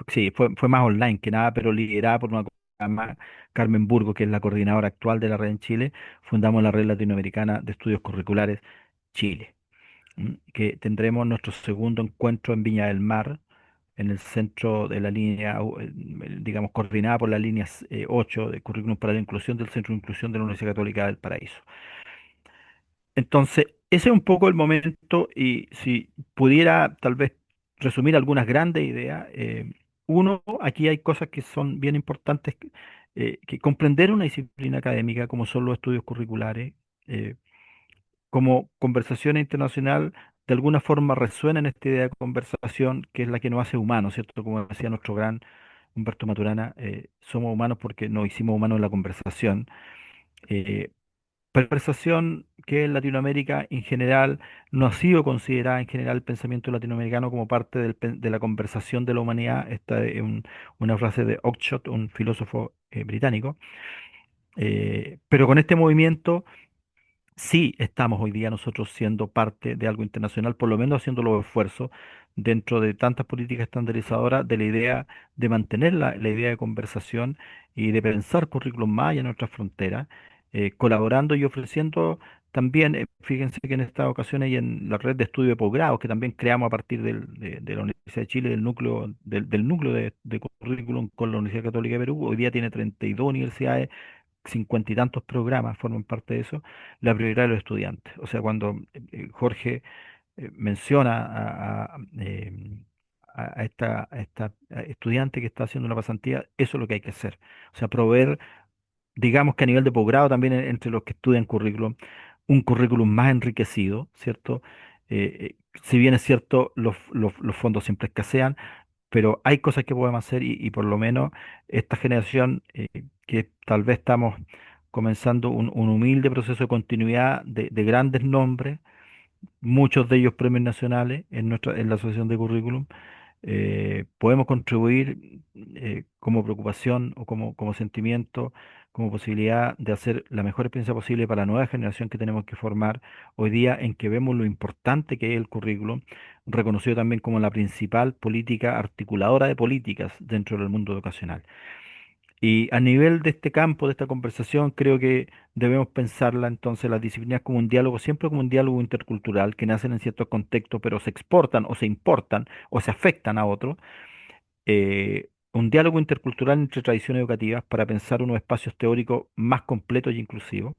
sí, fue más online que nada, pero liderada por una compañera, Carmen Burgo, que es la coordinadora actual de la red en Chile. Fundamos la Red Latinoamericana de Estudios Curriculares Chile, que tendremos nuestro segundo encuentro en Viña del Mar, en el centro de la línea, digamos, coordinada por la línea 8 de Currículum para la Inclusión del Centro de Inclusión de la Universidad Católica del Paraíso. Entonces, ese es un poco el momento y si pudiera tal vez resumir algunas grandes ideas, uno, aquí hay cosas que son bien importantes, que comprender una disciplina académica como son los estudios curriculares, eh, como conversación internacional, de alguna forma resuena en esta idea de conversación que es la que nos hace humanos, ¿cierto? Como decía nuestro gran Humberto Maturana, somos humanos porque nos hicimos humanos en la conversación. eh, Conversación que en Latinoamérica en general no ha sido considerada en general el pensamiento latinoamericano como parte de la conversación de la humanidad. Esta es una frase de Oxford, un filósofo británico. Pero con este movimiento sí estamos hoy día nosotros siendo parte de algo internacional, por lo menos haciendo los esfuerzos dentro de tantas políticas estandarizadoras de la idea de mantener la idea de conversación y de pensar currículum más allá de nuestras fronteras, colaborando y ofreciendo también, fíjense que en estas ocasiones y en la red de estudio de posgrados que también creamos a partir de la Universidad de Chile, del núcleo de currículum con la Universidad Católica de Perú, hoy día tiene 32 universidades, 50 y tantos programas forman parte de eso, la prioridad de los estudiantes. O sea, cuando Jorge menciona a esta estudiante que está haciendo una pasantía, eso es lo que hay que hacer. O sea, proveer, digamos que a nivel de posgrado también entre los que estudian currículum, un currículum más enriquecido, ¿cierto? Si bien es cierto, los fondos siempre escasean, pero hay cosas que podemos hacer y por lo menos esta generación que tal vez estamos comenzando un humilde proceso de continuidad de grandes nombres, muchos de ellos premios nacionales en la Asociación de Currículum, podemos contribuir como preocupación o como sentimiento, como posibilidad de hacer la mejor experiencia posible para la nueva generación que tenemos que formar hoy día en que vemos lo importante que es el currículum, reconocido también como la principal política articuladora de políticas dentro del mundo educacional. Y a nivel de este campo, de esta conversación, creo que debemos pensarla entonces las disciplinas como un diálogo, siempre como un diálogo intercultural, que nacen en ciertos contextos, pero se exportan o se importan o se afectan a otros. Un diálogo intercultural entre tradiciones educativas para pensar unos espacios teóricos más completos y inclusivos.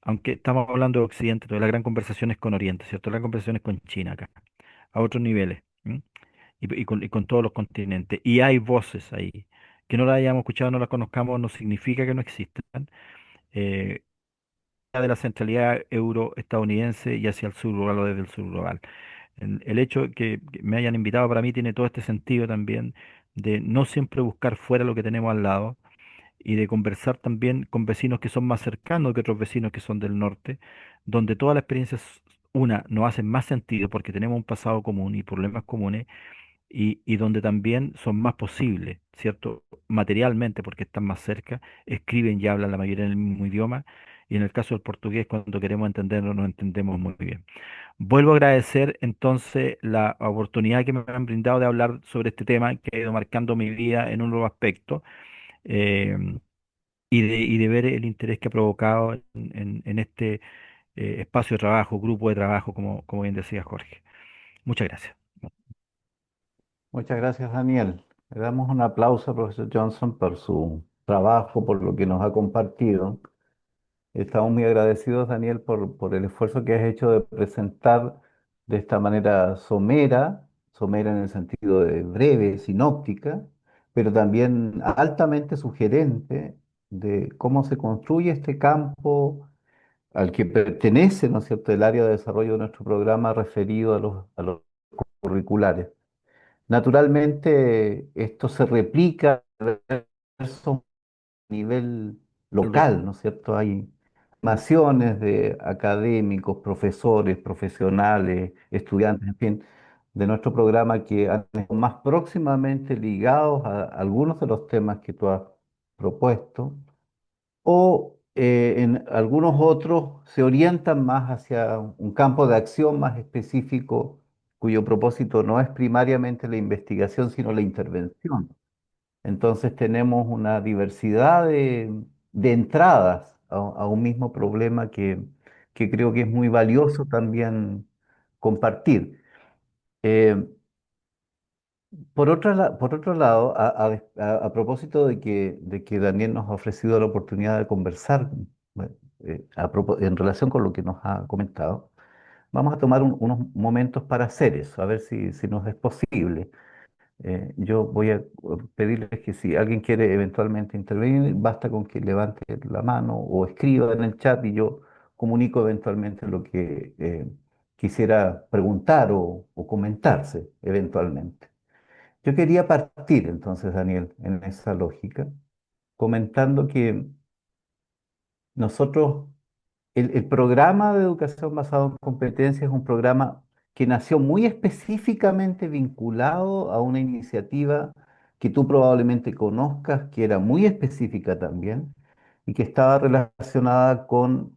Aunque estamos hablando de Occidente, toda la gran conversación es con Oriente, ¿cierto? La gran conversación es con China acá, a otros niveles. ¿M? Y con todos los continentes. Y hay voces ahí. Que no las hayamos escuchado, no las conozcamos, no significa que no existan. Eh, de la centralidad euroestadounidense y hacia el sur global o desde el sur global. El hecho que me hayan invitado para mí tiene todo este sentido también de no siempre buscar fuera lo que tenemos al lado y de conversar también con vecinos que son más cercanos que otros vecinos que son del norte, donde todas las experiencias, una, nos hacen más sentido porque tenemos un pasado común y problemas comunes y donde también son más posibles, ¿cierto? Materialmente, porque están más cerca, escriben y hablan la mayoría en el mismo idioma, y en el caso del portugués, cuando queremos entenderlo, nos entendemos muy bien. Vuelvo a agradecer entonces la oportunidad que me han brindado de hablar sobre este tema que ha ido marcando mi vida en un nuevo aspecto, eh, y de ver el interés que ha provocado en este espacio de trabajo, grupo de trabajo, como bien decía Jorge. Muchas gracias. Muchas gracias, Daniel. Le damos un aplauso al profesor Johnson por su trabajo, por lo que nos ha compartido. Estamos muy agradecidos, Daniel, por el esfuerzo que has hecho de presentar de esta manera somera, somera en el sentido de breve, sinóptica, pero también altamente sugerente de cómo se construye este campo al que pertenece, ¿no es cierto?, el área de desarrollo de nuestro programa referido a los curriculares. Naturalmente, esto se replica nivel local, ¿no es cierto? Hay formaciones de académicos, profesores, profesionales, estudiantes, en fin, de nuestro programa que han estado más próximamente ligados a algunos de los temas que tú has propuesto, o en algunos otros se orientan más hacia un campo de acción más específico, cuyo propósito no es primariamente la investigación, sino la intervención. Entonces tenemos una diversidad de entradas a un mismo problema que creo que es muy valioso también compartir. Eh, por otro lado, a propósito de que Daniel nos ha ofrecido la oportunidad de conversar bueno, en relación con lo que nos ha comentado, vamos a tomar unos momentos para hacer eso, a ver si nos es posible. Yo voy a pedirles que si alguien quiere eventualmente intervenir, basta con que levante la mano o escriba en el chat y yo comunico eventualmente lo que quisiera preguntar o comentarse eventualmente. Yo quería partir entonces, Daniel, en esa lógica, comentando que nosotros el programa de educación basado en competencias es un programa que nació muy específicamente vinculado a una iniciativa que tú probablemente conozcas, que era muy específica también y que estaba relacionada con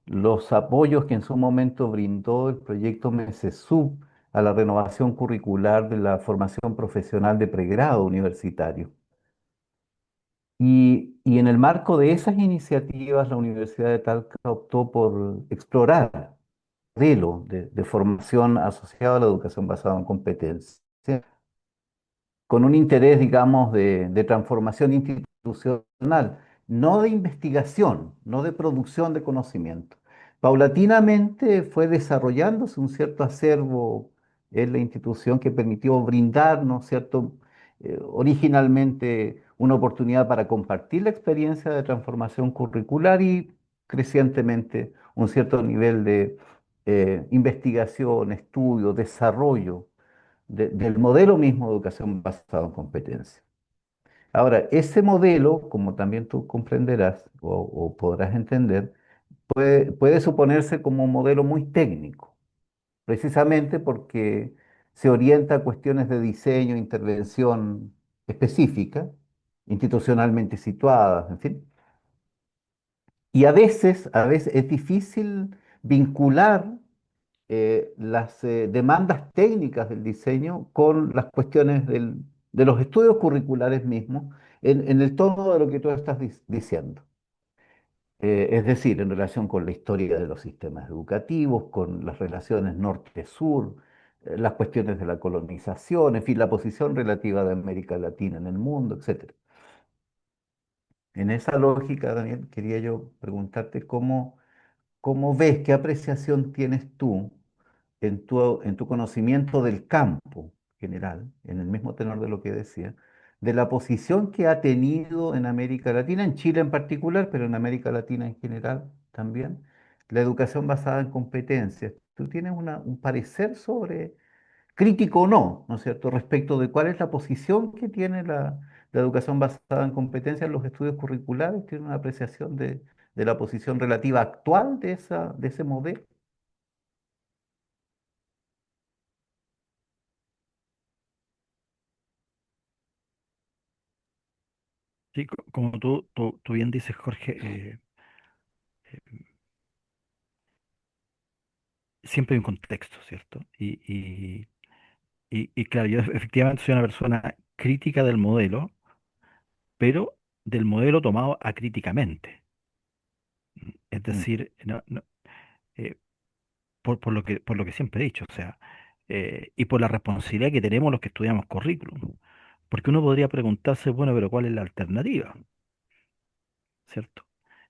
los apoyos que en su momento brindó el proyecto MESESUB a la renovación curricular de la formación profesional de pregrado universitario. Y en el marco de esas iniciativas, la Universidad de Talca optó por explorar modelo de formación asociado a la educación basada en competencias con un interés, digamos, de transformación institucional, no de investigación, no de producción de conocimiento. Paulatinamente fue desarrollándose un cierto acervo en la institución que permitió brindarnos, ¿cierto? Originalmente una oportunidad para compartir la experiencia de transformación curricular y crecientemente un cierto nivel de investigación, estudio, desarrollo del modelo mismo de educación basado en competencia. Ahora, ese modelo, como también tú comprenderás o podrás entender, puede suponerse como un modelo muy técnico, precisamente porque se orienta a cuestiones de diseño, intervención específica, institucionalmente situadas, en fin. Y a veces es difícil vincular las demandas técnicas del diseño con las cuestiones de los estudios curriculares mismos en el tono de lo que tú estás diciendo. Es decir, en relación con la historia de los sistemas educativos, con las relaciones norte-sur, las cuestiones de la colonización, en fin, la posición relativa de América Latina en el mundo, etcétera. En esa lógica, Daniel, quería yo preguntarte cómo ves, qué apreciación tienes tú en tu conocimiento del campo general, en el mismo tenor de lo que decía, de la posición que ha tenido en América Latina, en Chile en particular, pero en América Latina en general también, la educación basada en competencias. ¿Tú tienes un parecer sobre, crítico o no, ¿no es cierto?, respecto de cuál es la posición que tiene la educación basada en competencias en los estudios curriculares? ¿Tiene una apreciación de la posición relativa actual de ese modelo? Sí, como tú bien dices, Jorge, eh, siempre hay un contexto, ¿cierto? Y claro, yo efectivamente soy una persona crítica del modelo, pero del modelo tomado acríticamente. Es Mm. decir, eh, por lo que siempre he dicho, o sea, y por la responsabilidad que tenemos los que estudiamos currículum. Porque uno podría preguntarse, bueno, pero ¿cuál es la alternativa? ¿Cierto?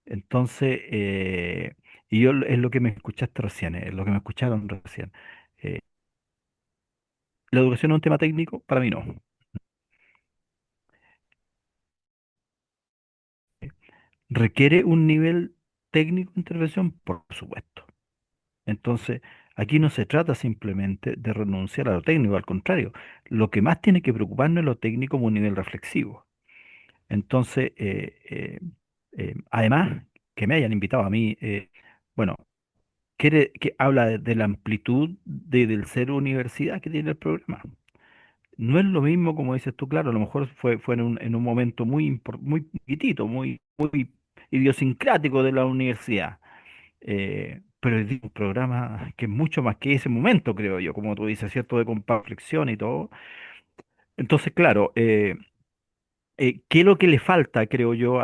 Entonces, y yo es lo que me escuchaste recién, es lo que me escucharon recién. Eh, ¿La educación es un tema técnico? Para mí no. ¿Requiere un nivel técnico de intervención? Por supuesto. Entonces, aquí no se trata simplemente de renunciar a lo técnico, al contrario, lo que más tiene que preocuparnos es lo técnico como un nivel reflexivo. Entonces, además, que me hayan invitado a mí, bueno, que habla de la amplitud del ser universidad que tiene el programa. No es lo mismo, como dices tú, claro, a lo mejor fue en un momento muy poquitito, muy idiosincrático de la universidad. Pero es un programa que es mucho más que ese momento, creo yo, como tú dices, ¿cierto? De complexión y todo. Entonces, claro, ¿qué es lo que le falta, creo yo,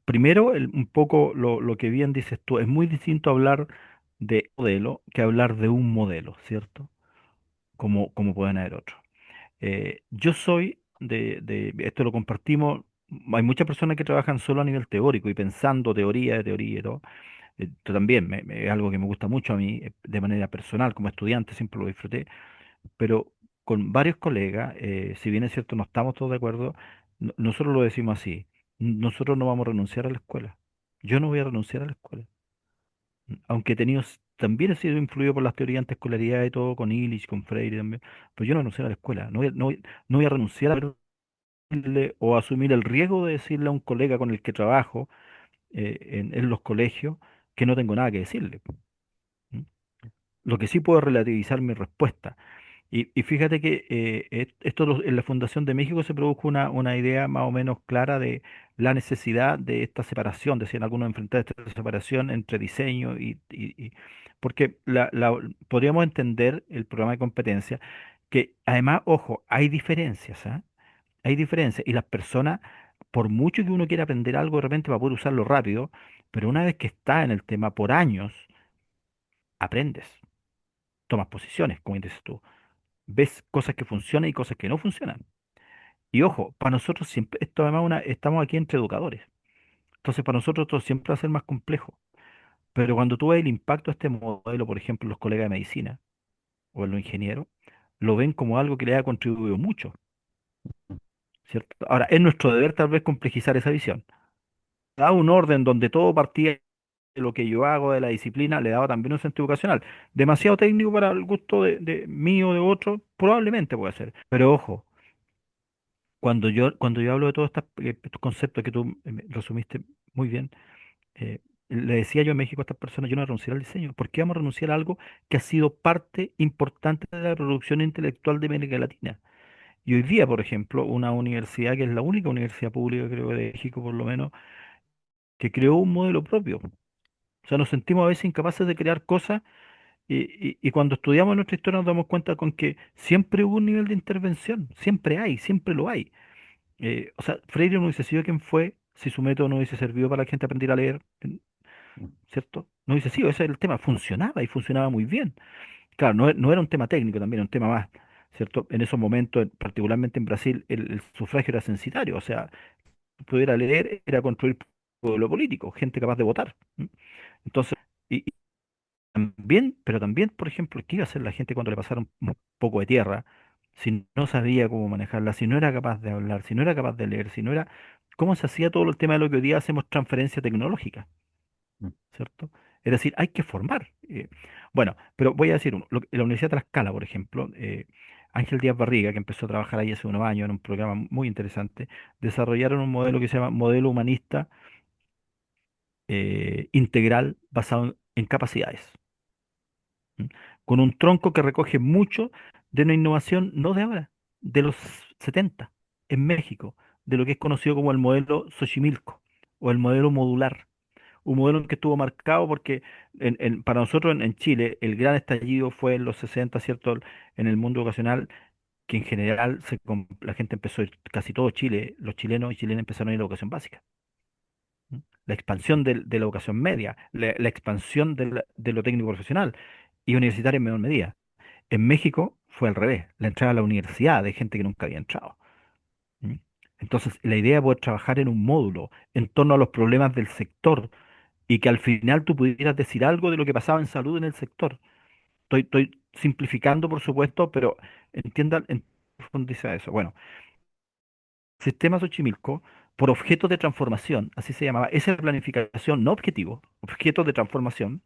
primero, un poco lo que bien dices tú, es muy distinto hablar de modelo que hablar de un modelo, ¿cierto? Como pueden haber otros. Yo soy esto lo compartimos, hay muchas personas que trabajan solo a nivel teórico y pensando teoría y todo. Esto también es algo que me gusta mucho a mí, de manera personal, como estudiante, siempre lo disfruté, pero con varios colegas, si bien es cierto, no estamos todos de acuerdo, nosotros lo decimos así, nosotros no vamos a renunciar a la escuela. Yo no voy a renunciar a la escuela. Aunque he tenido, también he sido influido por las teorías de antiescolaridad y todo, con Illich, con Freire también, pero yo no renunciar a la escuela, no voy a renunciar a decirle o asumir el riesgo de decirle a un colega con el que trabajo en los colegios que no tengo nada que decirle. ¿Mm? Lo que sí puedo es relativizar mi respuesta. Y fíjate que en la Fundación de México se produjo una idea más o menos clara de la necesidad de esta separación, decían algunos enfrentar esta separación entre diseño porque podríamos entender el programa de competencia, que además, ojo, hay diferencias, ¿ah? Hay diferencias, y las personas, por mucho que uno quiera aprender algo, de repente va a poder usarlo rápido, pero una vez que está en el tema por años, aprendes, tomas posiciones, como dices tú, ves cosas que funcionan y cosas que no funcionan. Y ojo, para nosotros siempre, esto además estamos aquí entre educadores. Entonces para nosotros esto siempre va a ser más complejo. Pero cuando tú ves el impacto de este modelo, por ejemplo, los colegas de medicina o los ingenieros, lo ven como algo que le ha contribuido mucho, ¿cierto? Ahora, es nuestro deber tal vez complejizar esa visión. Da un orden donde todo partía de lo que yo hago, de la disciplina, le daba también un sentido vocacional. Demasiado técnico para el gusto de mío o de otro, probablemente puede ser. Pero ojo, cuando yo hablo de todos estos conceptos que tú resumiste muy bien, eh, le decía yo en México a estas personas, yo no renunciar al diseño. ¿Por qué vamos a renunciar a algo que ha sido parte importante de la producción intelectual de América Latina? Y hoy día, por ejemplo, una universidad que es la única universidad pública, creo, de México por lo menos, que creó un modelo propio. O sea, nos sentimos a veces incapaces de crear cosas y cuando estudiamos nuestra historia nos damos cuenta con que siempre hubo un nivel de intervención, siempre hay, siempre lo hay. O sea, Freire no hubiese sido quien fue si su método no hubiese servido para que la gente aprendiera a leer, ¿cierto? No hubiese sido, ese es el tema, funcionaba y funcionaba muy bien. Claro, no era un tema técnico también, era un tema más, ¿cierto? En esos momentos, particularmente en Brasil, el sufragio era censitario, o sea, pudiera leer era construir pueblo político, gente capaz de votar. ¿M? Entonces, y también, pero también, por ejemplo, ¿qué iba a hacer la gente cuando le pasaron un poco de tierra? Si no sabía cómo manejarla, si no era capaz de hablar, si no era capaz de leer, si no era... ¿Cómo se hacía todo el tema de lo que hoy día hacemos transferencia tecnológica? ¿Cierto? Es decir, hay que formar. Bueno, pero voy a decir uno. La Universidad de Tlaxcala, por ejemplo, Ángel Díaz Barriga, que empezó a trabajar ahí hace unos años en un programa muy interesante, desarrollaron un modelo que se llama modelo humanista integral basado en capacidades. ¿M? Con un tronco que recoge mucho de una innovación, no de ahora, de los 70 en México, de lo que es conocido como el modelo Xochimilco o el modelo modular. Un modelo que estuvo marcado porque para nosotros en Chile el gran estallido fue en los 60, ¿cierto? En el mundo educacional, que en general la gente empezó a ir, casi todo Chile, los chilenos y chilenas empezaron a ir a la educación básica. ¿Mm? La expansión de la educación media, la expansión de lo técnico profesional y universitaria en menor medida. En México fue al revés, la entrada a la universidad de gente que nunca había entrado. ¿Mm? Entonces, la idea es poder trabajar en un módulo en torno a los problemas del sector y que al final tú pudieras decir algo de lo que pasaba en salud en el sector. Estoy simplificando, por supuesto, pero entiendan, profundiza eso. Bueno, sistema Xochimilco, por objetos de transformación, así se llamaba, esa es planificación, no objetivo, objetos de transformación,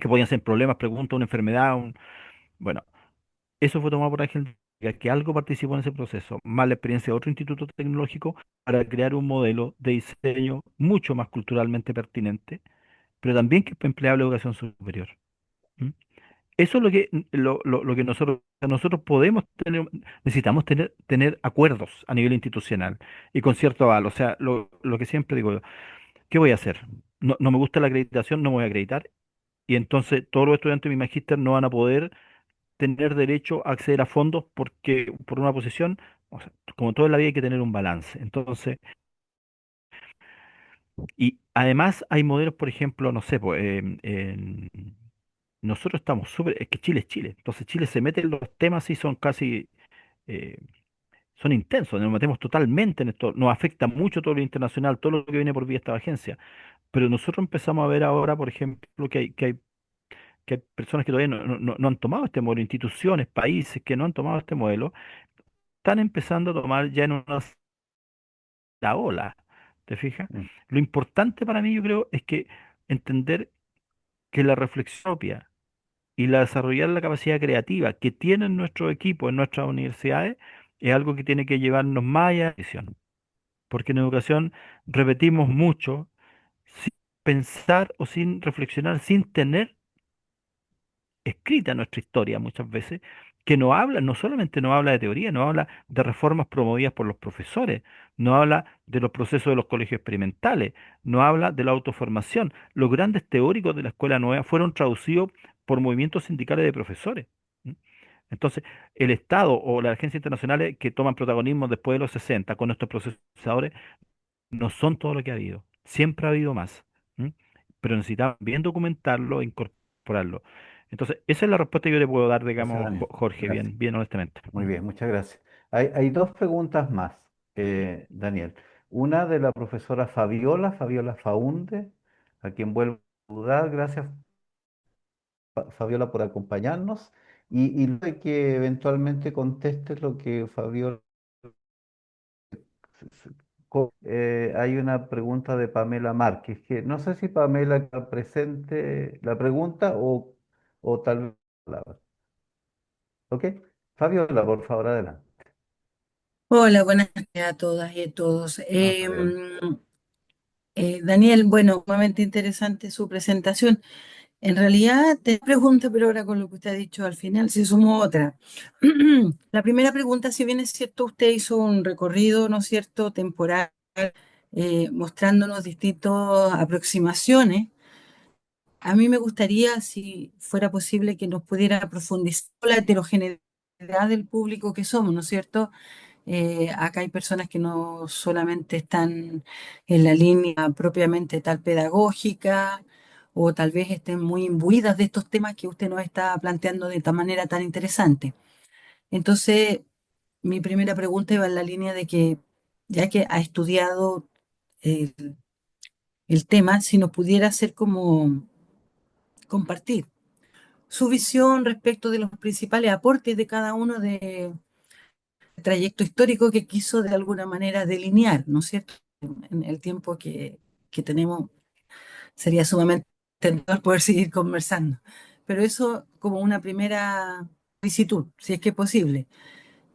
que podían ser problemas, preguntas, una enfermedad, bueno, eso fue tomado por Ángel, que algo participó en ese proceso, más la experiencia de otro instituto tecnológico para crear un modelo de diseño mucho más culturalmente pertinente, pero también que empleable en la educación superior. ¿Mm? Eso es lo que nosotros podemos tener, necesitamos tener acuerdos a nivel institucional y con cierto aval. O sea, lo que siempre digo yo, ¿qué voy a hacer? No me gusta la acreditación, no me voy a acreditar, y entonces todos los estudiantes de mi magíster no van a poder tener derecho a acceder a fondos porque por una posición, o sea, como todo en la vida hay que tener un balance. Entonces, y además hay modelos, por ejemplo, no sé, pues, nosotros estamos súper, es que Chile es Chile, entonces Chile se mete en los temas y son casi, eh, son intensos, nos metemos totalmente en esto, nos afecta mucho todo lo internacional, todo lo que viene por vía de esta agencia, pero nosotros empezamos a ver ahora, por ejemplo, que hay personas que todavía no han tomado este modelo, instituciones, países que no han tomado este modelo, están empezando a tomar ya en una la ola, ¿te fijas? Mm. Lo importante para mí, yo creo, es que entender que la reflexión propia y la desarrollar la capacidad creativa que tienen nuestros equipos en nuestras universidades es algo que tiene que llevarnos más allá de la decisión. Porque en educación repetimos mucho sin pensar o sin reflexionar, sin tener escrita nuestra historia muchas veces, que no habla, no solamente no habla de teoría, no habla de reformas promovidas por los profesores, no habla de los procesos de los colegios experimentales, no habla de la autoformación. Los grandes teóricos de la escuela nueva fueron traducidos por movimientos sindicales de profesores. ¿M? Entonces, el Estado o las agencias internacionales que toman protagonismo después de los 60 con nuestros procesadores no son todo lo que ha habido. Siempre ha habido más. ¿M? Pero necesitamos bien documentarlo e incorporarlo. Entonces, esa es la respuesta que yo le puedo dar, Gracias, digamos, Daniel. Jorge, Gracias. bien honestamente. Muy bien, muchas gracias. Hay dos preguntas más, Daniel. Una de la profesora Fabiola Faunde, a quien vuelvo a saludar. Gracias, Fabiola, por acompañarnos. Y luego de que eventualmente contestes lo que Fabiola... hay una pregunta de Pamela Márquez, que no sé si Pamela está presente la pregunta o tal vez la palabra. ¿Ok? Fabiola, por favor, adelante. Hola, buenas tardes a todas y a todos. Ah, Fabiola. Daniel, bueno, sumamente interesante su presentación. En realidad te pregunto, pero ahora con lo que usted ha dicho al final se sumó otra. La primera pregunta, si bien es cierto, usted hizo un recorrido, ¿no es cierto?, temporal, mostrándonos distintas aproximaciones. A mí me gustaría, si fuera posible, que nos pudiera profundizar la heterogeneidad del público que somos, ¿no es cierto? Acá hay personas que no solamente están en la línea propiamente tal pedagógica, o tal vez estén muy imbuidas de estos temas que usted nos está planteando de esta manera tan interesante. Entonces, mi primera pregunta iba en la línea de que, ya que ha estudiado el tema, si nos pudiera hacer como compartir su visión respecto de los principales aportes de cada uno de trayecto histórico que quiso de alguna manera delinear, ¿no es cierto? En el tiempo que tenemos sería sumamente tentador poder seguir conversando. Pero eso como una primera solicitud, si es que es posible.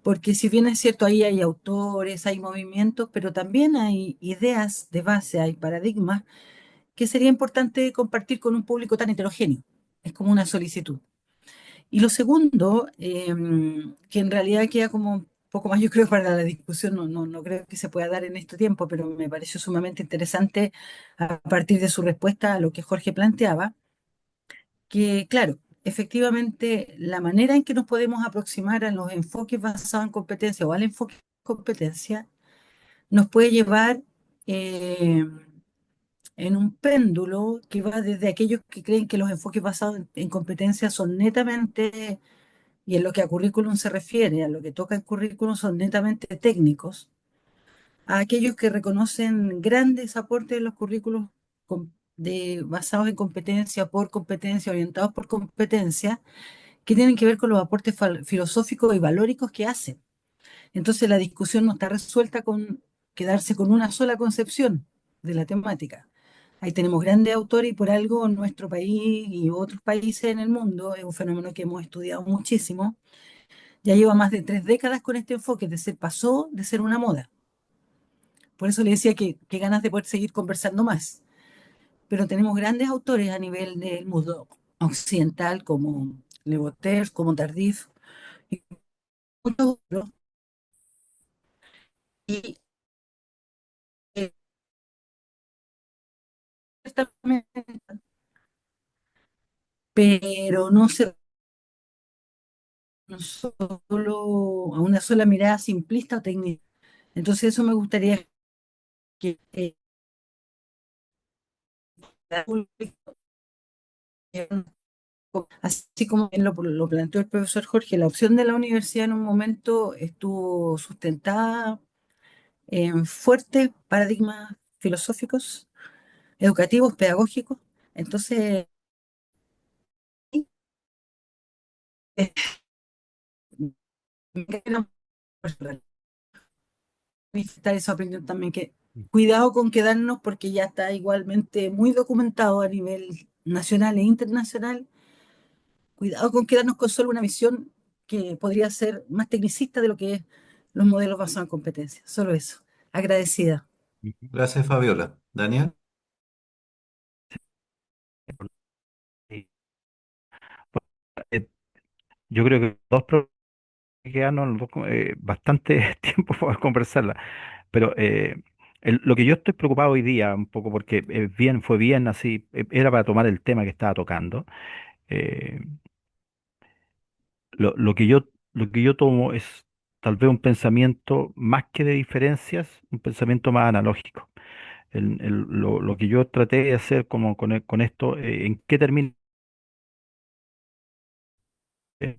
Porque si bien es cierto, ahí hay autores, hay movimientos, pero también hay ideas de base, hay paradigmas que sería importante compartir con un público tan heterogéneo. Es como una solicitud. Y lo segundo, que en realidad queda como un poco más, yo creo, para la discusión, no creo que se pueda dar en este tiempo, pero me pareció sumamente interesante a partir de su respuesta a lo que Jorge planteaba, que claro, efectivamente la manera en que nos podemos aproximar a los enfoques basados en competencia o al enfoque de competencia nos puede llevar en un péndulo que va desde aquellos que creen que los enfoques basados en competencia son netamente y en lo que a currículum se refiere, a lo que toca el currículum, son netamente técnicos, a aquellos que reconocen grandes aportes en los currículos basados en competencia, orientados por competencia, que tienen que ver con los aportes filosóficos y valóricos que hacen. Entonces la discusión no está resuelta con quedarse con una sola concepción de la temática. Ahí tenemos grandes autores y por algo nuestro país y otros países en el mundo, es un fenómeno que hemos estudiado muchísimo, ya lleva más de 3 décadas con este enfoque, pasó de ser una moda. Por eso le decía que ganas de poder seguir conversando más. Pero tenemos grandes autores a nivel del mundo occidental como Le Bouter, como Tardif y muchos otros. Y eh, pero no se no solo a una sola mirada simplista o técnica. Entonces eso me gustaría que el público, así como bien lo planteó el profesor Jorge, la opción de la universidad en un momento estuvo sustentada en fuertes paradigmas filosóficos, educativos, pedagógicos. Entonces, eh, me queda manifestar esa opinión también, que cuidado con quedarnos porque ya está igualmente muy documentado a nivel nacional e internacional. Cuidado con quedarnos con solo una visión que podría ser más tecnicista de lo que es los modelos basados en competencias. Solo eso. Agradecida. Ujú. Gracias, Fabiola. Daniel. Sí. Eh, Yo creo que dos problemas que quedarnos los dos bastante tiempo para conversarla. Pero lo que yo estoy preocupado hoy día, un poco porque fue bien así, era para tomar el tema que estaba tocando. eh, lo que yo tomo es tal vez un pensamiento más que de diferencias, un pensamiento más analógico. Lo que yo traté de hacer como con esto, ¿en qué termina? eh,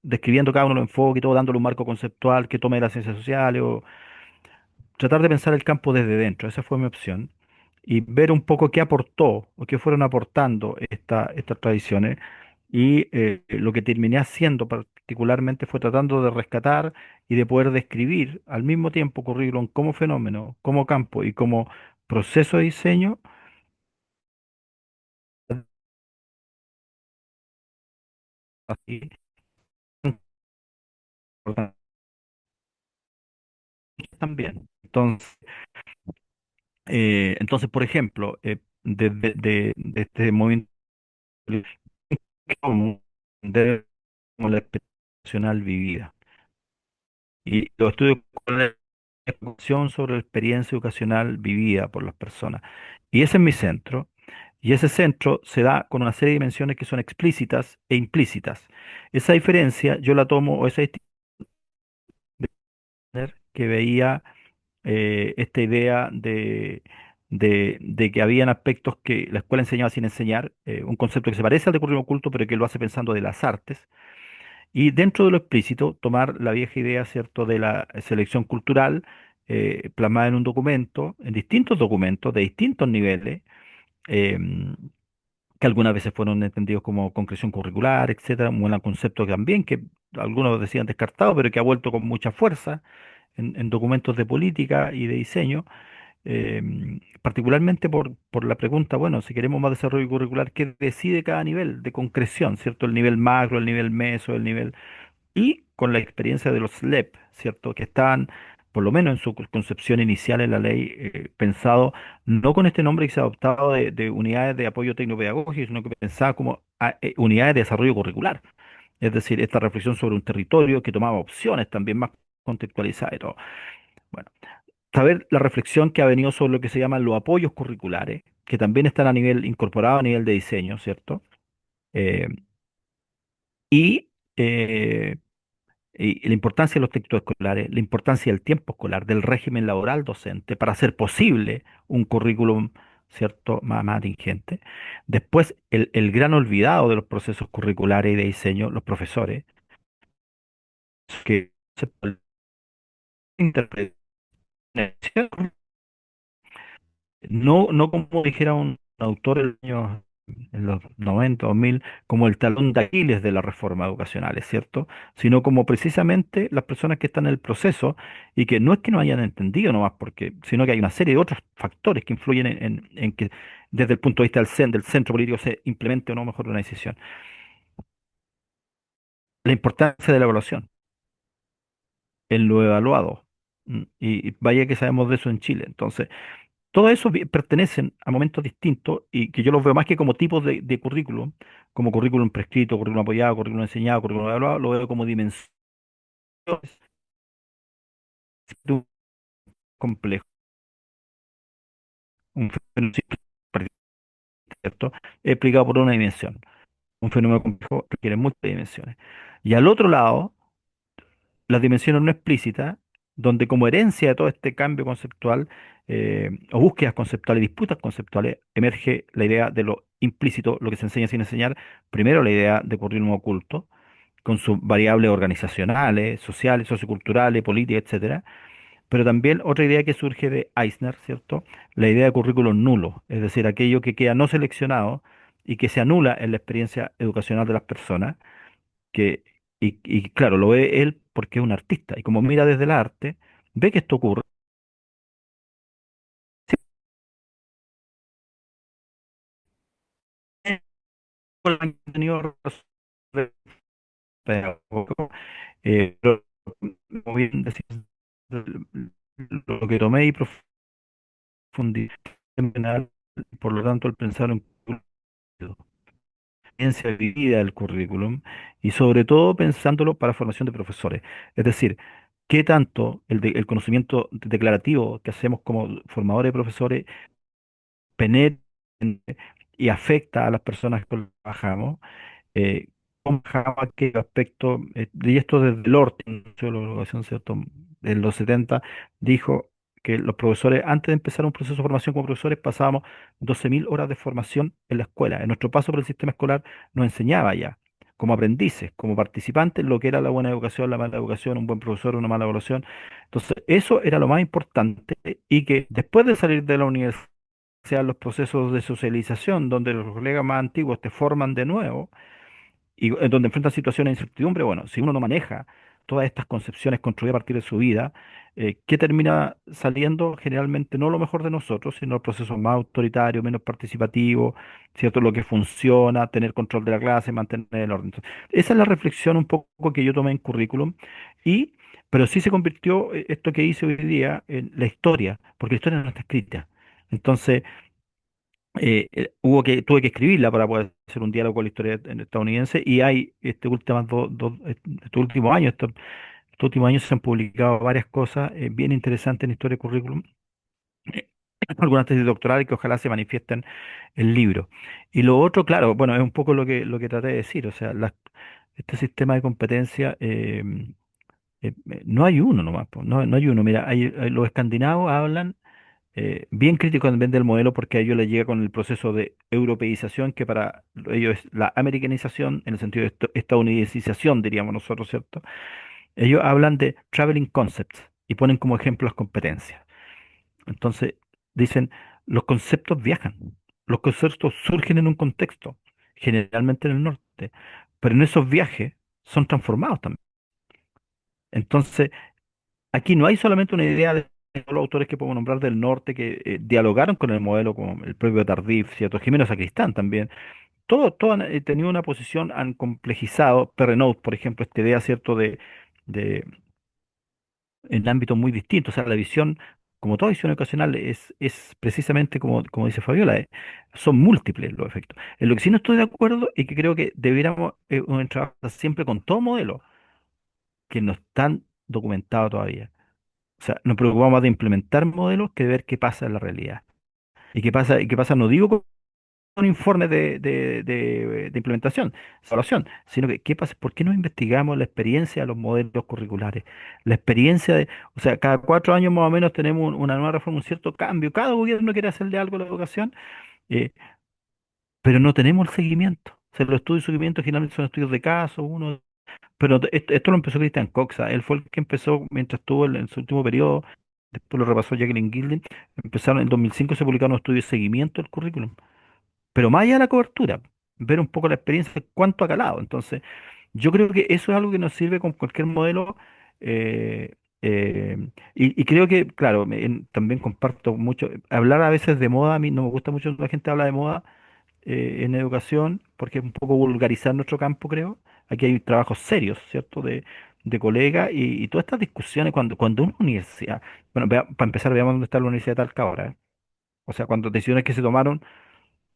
Describiendo cada uno de los enfoques y todo, dándole un marco conceptual que tome de las ciencias sociales, o tratar de pensar el campo desde dentro. Esa fue mi opción. Y ver un poco qué aportó o qué fueron aportando estas tradiciones. Y lo que terminé haciendo particularmente fue tratando de rescatar y de poder describir al mismo tiempo currículum como fenómeno, como campo y como proceso de diseño. Así también. Entonces, por ejemplo, de este movimiento como, como la experiencia emocional vivida. Y los estudios con la educación sobre la experiencia educacional vivida por las personas. Y ese es mi centro. Y ese centro se da con una serie de dimensiones que son explícitas e implícitas. Esa diferencia yo la tomo, o esa distinción que veía esta idea de que habían aspectos que la escuela enseñaba sin enseñar, un concepto que se parece al de currículum oculto, pero que lo hace pensando de las artes. Y dentro de lo explícito, tomar la vieja idea, ¿cierto?, de la selección cultural, plasmada en un documento, en distintos documentos de distintos niveles, em, que algunas veces fueron entendidos como concreción curricular, etcétera, un buen concepto también que algunos decían descartado, pero que ha vuelto con mucha fuerza en documentos de política y de diseño, particularmente por la pregunta, bueno, si queremos más desarrollo curricular, ¿qué decide cada nivel de concreción, ¿cierto? El nivel macro, el nivel meso, el nivel y con la experiencia de los SLEP, ¿cierto? Que estaban, por lo menos en su concepción inicial en la ley, pensado no con este nombre que se ha adoptado de unidades de apoyo tecnopedagógico, sino que pensaba como unidades de desarrollo curricular. Es decir, esta reflexión sobre un territorio que tomaba opciones también más contextualizadas y todo. Bueno, saber la reflexión que ha venido sobre lo que se llaman los apoyos curriculares, que también están a nivel incorporado a nivel de diseño, ¿cierto? Eh, y eh, y la importancia de los textos escolares, la importancia del tiempo escolar, del régimen laboral docente para hacer posible un currículum, ¿cierto?, más atingente. Después, el gran olvidado de los procesos curriculares y de diseño, los profesores, que interpretación, no como dijera un autor en los 90 o 1000, como el talón de Aquiles de la reforma educacional, ¿es cierto? Sino como precisamente las personas que están en el proceso y que no es que no hayan entendido nomás, sino que hay una serie de otros factores que influyen en que desde el punto de vista del centro político se implemente o no mejor una decisión. La importancia de la evaluación en lo evaluado. Y vaya que sabemos de eso en Chile. Entonces, todo eso pertenecen a momentos distintos y que yo los veo más que como tipos de currículum, como currículum prescrito, currículum apoyado, currículum enseñado, currículum evaluado, lo veo como dimensiones de un complejo, un fenómeno simple, ¿cierto? Explicado por una dimensión. Un fenómeno complejo requiere muchas dimensiones. Y al otro lado, las dimensiones no explícitas, donde como herencia de todo este cambio conceptual, o búsquedas conceptuales, disputas conceptuales, emerge la idea de lo implícito, lo que se enseña sin enseñar. Primero la idea de currículum oculto, con sus variables organizacionales, sociales, socioculturales, políticas, etcétera. Pero también otra idea que surge de Eisner, ¿cierto? La idea de currículum nulo, es decir, aquello que queda no seleccionado y que se anula en la experiencia educacional de las personas, que, y claro, lo ve él porque es un artista, y como mira desde el arte, ve que esto ocurre. Han tenido razón, pero, como bien decís, lo que tomé y profundicé en penal, por lo tanto, el pensar en experiencia vivida del currículum y sobre todo pensándolo para formación de profesores. Es decir, qué tanto el conocimiento declarativo que hacemos como formadores de profesores penetra y afecta a las personas con las que trabajamos, cómo trabajaba qué aspecto, y esto desde el Orte, sociólogo de la educación, ¿cierto? En los 70 dijo que los profesores, antes de empezar un proceso de formación como profesores, pasábamos 12.000 horas de formación en la escuela. En nuestro paso por el sistema escolar nos enseñaba ya, como aprendices, como participantes, lo que era la buena educación, la mala educación, un buen profesor, una mala evaluación. Entonces, eso era lo más importante y que después de salir de la universidad, sean los procesos de socialización, donde los colegas más antiguos te forman de nuevo y donde enfrentan situaciones de incertidumbre, bueno, si uno no maneja todas estas concepciones construidas a partir de su vida, ¿qué termina saliendo? Generalmente no lo mejor de nosotros, sino el proceso más autoritario, menos participativo, ¿cierto? Lo que funciona, tener control de la clase, mantener el orden. Entonces, esa es la reflexión un poco que yo tomé en currículum y... Pero sí se convirtió esto que hice hoy día en la historia, porque la historia no está escrita. Entonces, tuve que escribirla para poder hacer un diálogo con la historia estadounidense y hay estos últimos años, estos últimos años se han publicado varias cosas bien interesantes en historia de currículum, eh, algunas tesis doctorales que ojalá se manifiesten en el libro. Y lo otro, claro, bueno, es un poco lo que traté de decir, o sea, este sistema de competencia, no hay uno nomás, po, no hay uno. Mira, los escandinavos hablan bien crítico también del modelo porque a ellos les llega con el proceso de europeización que para ellos es la americanización en el sentido de estadounidensización, diríamos nosotros, ¿cierto? Ellos hablan de traveling concepts y ponen como ejemplo las competencias. Entonces, dicen, los conceptos viajan, los conceptos surgen en un contexto, generalmente en el norte, pero en esos viajes son transformados también. Entonces, aquí no hay solamente una idea de los autores que podemos nombrar del norte que dialogaron con el modelo, como el propio Tardif, ¿cierto? Jimeno Sacristán también. Todo han tenido una posición, han complejizado. Perrenoud, por ejemplo, esta idea, ¿cierto? De en ámbitos muy distintos. O sea, la visión, como toda visión educacional, es precisamente como dice Fabiola, son múltiples los efectos. En lo que sí no estoy de acuerdo y que creo que debiéramos trabajar siempre con todo modelo que no están documentados todavía. O sea, nos preocupamos más de implementar modelos que de ver qué pasa en la realidad. Y qué pasa, no digo con informes de implementación, evaluación, sino que qué pasa, ¿por qué no investigamos la experiencia de los modelos curriculares? La experiencia o sea, cada 4 años más o menos tenemos una nueva reforma, un cierto cambio. Cada gobierno quiere hacerle algo a la educación, eh, pero no tenemos el seguimiento. O sea, los estudios de seguimiento generalmente son estudios de caso, uno, Pero esto lo empezó Christian Cox, él fue el que empezó mientras estuvo en su último periodo, después lo repasó Jacqueline Gilden, empezaron en el 2005 se publicaron unos estudios de seguimiento del currículum, pero más allá de la cobertura, ver un poco la experiencia, cuánto ha calado. Entonces, yo creo que eso es algo que nos sirve con cualquier modelo. eh, y creo que, claro, también comparto mucho. Hablar a veces de moda, a mí no me gusta mucho cuando la gente habla de moda en educación, porque es un poco vulgarizar nuestro campo, creo. Aquí hay trabajos serios, ¿cierto? De colegas y todas estas discusiones, cuando una universidad, bueno, para empezar, veamos dónde está la Universidad de Talca ahora, ¿eh? O sea, cuando decisiones que se tomaron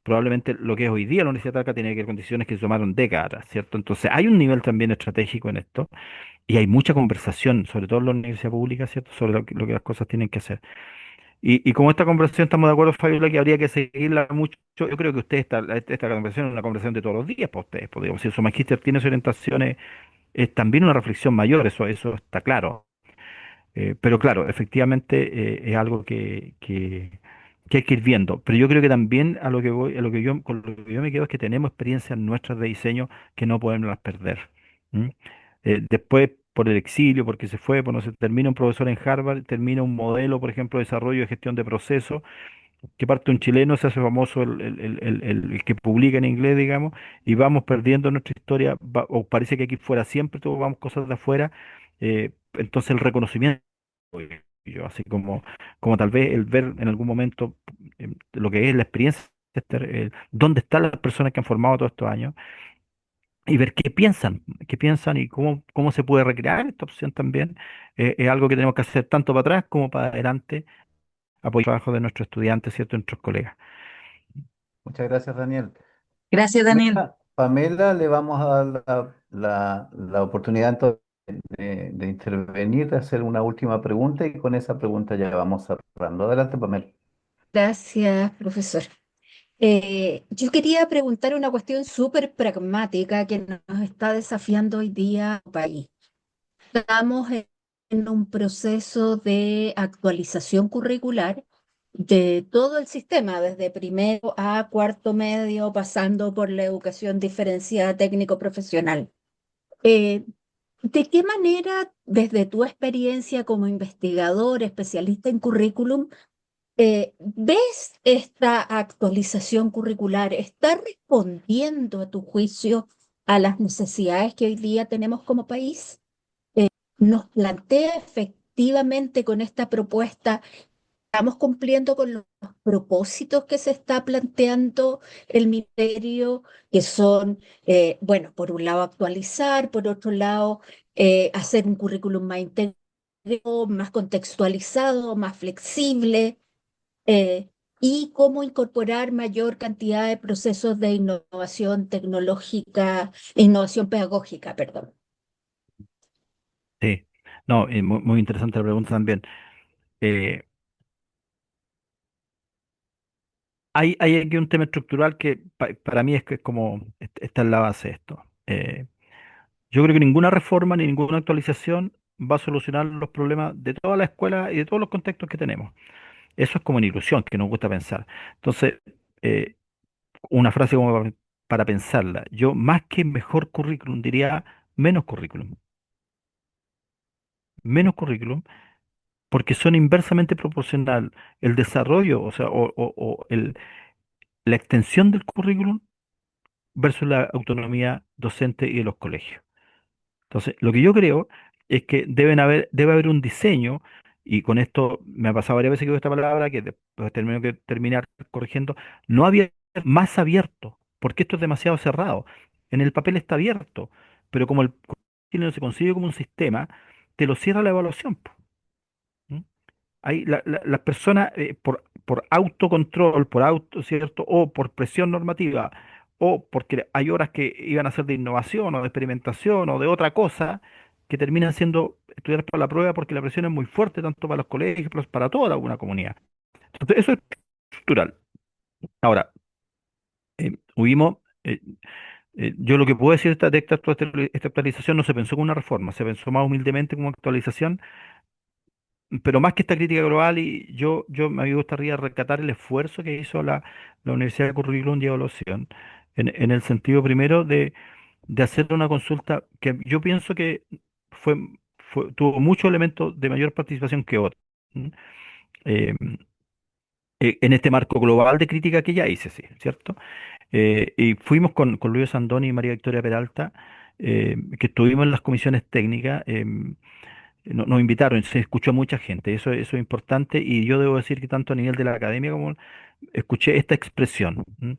probablemente lo que es hoy día la Universidad de Talca tiene que ver con decisiones que se tomaron décadas atrás, ¿cierto? Entonces hay un nivel también estratégico en esto y hay mucha conversación, sobre todo en la universidad pública, ¿cierto? Sobre lo que las cosas tienen que hacer. Y como esta conversación estamos de acuerdo, Fabiola, que habría que seguirla mucho. Yo creo que esta conversación es una conversación de todos los días para ustedes, pues, digamos, si su magíster tiene sus orientaciones, es también una reflexión mayor, eso está claro. Pero claro, efectivamente es algo que hay que ir viendo. Pero yo creo que también a lo que voy, a lo que yo, con lo que yo me quedo es que tenemos experiencias nuestras de diseño que no podemos perder. ¿M? Después, por el exilio, porque se fue, pues no se termina un profesor en Harvard, termina un modelo, por ejemplo, de desarrollo y gestión de procesos, que parte un chileno, se hace famoso el que publica en inglés, digamos, y vamos perdiendo nuestra historia, o parece que aquí fuera siempre, todo vamos cosas de afuera, entonces el reconocimiento, yo, así como tal vez el ver en algún momento lo que es la experiencia, dónde están las personas que han formado todos estos años, y ver qué piensan y cómo se puede recrear esta opción también, es algo que tenemos que hacer tanto para atrás como para adelante, apoyar el trabajo de nuestros estudiantes, ¿cierto?, de nuestros colegas. Muchas gracias, Daniel. Gracias, Daniel. Pamela, le vamos a dar la oportunidad entonces de intervenir, de hacer una última pregunta y con esa pregunta ya vamos cerrando. Adelante, Pamela. Gracias, profesor. Yo quería preguntar una cuestión súper pragmática que nos está desafiando hoy día al país. Estamos en un proceso de actualización curricular de todo el sistema, desde primero a cuarto medio, pasando por la educación diferenciada técnico-profesional. Eh, ¿De qué manera, desde tu experiencia como investigador, especialista en currículum, ¿ves esta actualización curricular? ¿Está respondiendo a tu juicio a las necesidades que hoy día tenemos como país? ¿Nos plantea efectivamente con esta propuesta, estamos cumpliendo con los propósitos que se está planteando el ministerio, que son, bueno, por un lado actualizar, por otro lado hacer un currículum más integral, más contextualizado, más flexible? eh, y cómo incorporar mayor cantidad de procesos de innovación tecnológica, innovación pedagógica, perdón. Sí, no, muy interesante la pregunta también. Eh, hay aquí un tema estructural que para mí es que es como, está en la base de esto. Yo creo que ninguna reforma ni ninguna actualización va a solucionar los problemas de toda la escuela y de todos los contextos que tenemos. Eso es como una ilusión que nos gusta pensar. Entonces, eh, una frase como para pensarla. Yo más que mejor currículum diría menos currículum. Menos currículum porque son inversamente proporcional el desarrollo, o sea, la extensión del currículum versus la autonomía docente y de los colegios. Entonces, lo que yo creo es que debe haber un diseño, y con esto me ha pasado varias veces que digo esta palabra, que después tengo que terminar corrigiendo, no había más abierto, porque esto es demasiado cerrado. En el papel está abierto, pero como el chileno se consigue como un sistema, te lo cierra la evaluación, po. ¿Mm? Ahí las personas por autocontrol, por auto, ¿cierto? O por presión normativa, o porque hay horas que iban a ser de innovación o de experimentación o de otra cosa, que terminan siendo estudiar para la prueba porque la presión es muy fuerte, tanto para los colegios, para toda una comunidad. Entonces, eso es estructural. Ahora, hubimos, yo lo que puedo decir de esta actualización no se pensó como una reforma, se pensó más humildemente como actualización, pero más que esta crítica global, y yo me gustaría rescatar el esfuerzo que hizo la Universidad de Currículum y Evaluación, en el sentido primero de hacer una consulta que yo pienso que fue, tuvo muchos elementos de mayor participación que otros. ¿Mm? Eh, en este marco global de crítica que ya hice, sí, ¿cierto? Y fuimos con Luis Andoni y María Victoria Peralta, que estuvimos en las comisiones técnicas, nos invitaron, se escuchó a mucha gente, eso es importante, y yo debo decir que tanto a nivel de la academia como escuché esta expresión, ¿m?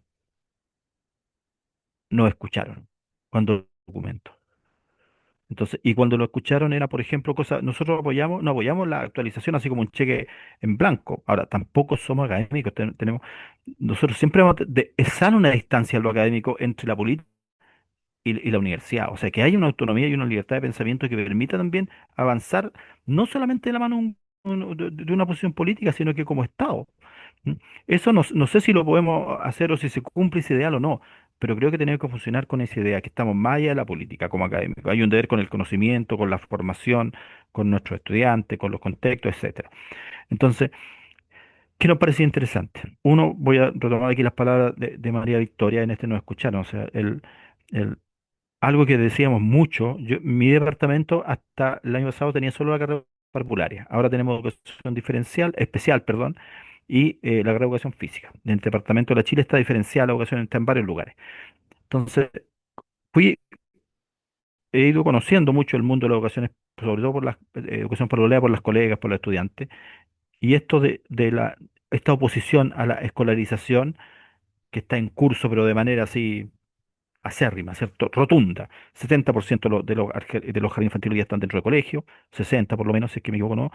No escucharon cuando documento. Entonces, y cuando lo escucharon era, por ejemplo, cosas, nosotros apoyamos, no apoyamos la actualización así como un cheque en blanco. Ahora, tampoco somos académicos, tenemos, nosotros siempre vamos es sana una distancia en lo académico entre la política y la universidad. O sea, que hay una autonomía y una libertad de pensamiento que permita también avanzar, no solamente de la mano de una posición política, sino que como Estado. ¿Mm? Eso no sé si lo podemos hacer o si se cumple ese ideal o no, pero creo que tenemos que funcionar con esa idea, que estamos más allá de la política como académicos. Hay un deber con el conocimiento, con la formación, con nuestros estudiantes, con los contextos, etcétera. Entonces, ¿qué nos parecía interesante? Uno, voy a retomar aquí las palabras de María Victoria, en este no escucharon, o sea, el, algo que decíamos mucho, mi departamento hasta el año pasado tenía solo la carrera parvularia. Ahora tenemos educación diferencial, especial, perdón, y la carrera de educación física. En el departamento de la Chile está diferenciada la educación, está en varios lugares. Entonces, he ido conociendo mucho el mundo de la educación, sobre todo por la educación parvularia, por las colegas, por los estudiantes, y esto esta oposición a la escolarización que está en curso, pero de manera así acérrima, ¿cierto? Rotunda. 70% de los jardines infantiles ya están dentro de colegio, 60 por lo menos, si es que me equivoco, ¿no?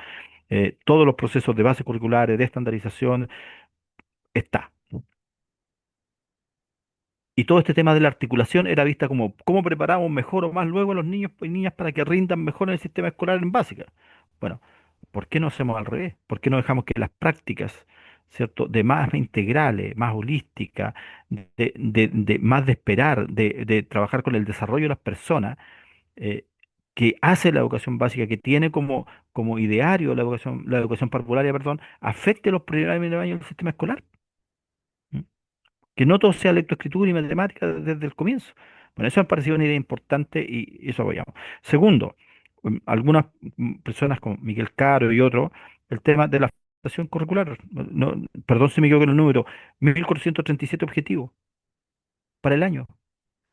Todos los procesos de base curriculares, de estandarización, está. Y todo este tema de la articulación era vista como cómo preparamos mejor o más luego a los niños y niñas para que rindan mejor en el sistema escolar en básica. Bueno, ¿por qué no hacemos al revés? ¿Por qué no dejamos que las prácticas, ¿cierto?, de más integrales, más holísticas, de más de esperar, de trabajar con el desarrollo de las personas, eh, que hace la educación básica, que tiene como ideario la educación parvularia, perdón, afecte los primeros años del sistema escolar? ¿Mm? Que no todo sea lectoescritura y matemática desde el comienzo. Bueno, eso me pareció una idea importante y eso apoyamos. Segundo, algunas personas como Miguel Caro y otros, el tema de la adaptación curricular. Perdón si me equivoco en el número, 1.437 objetivos para el año.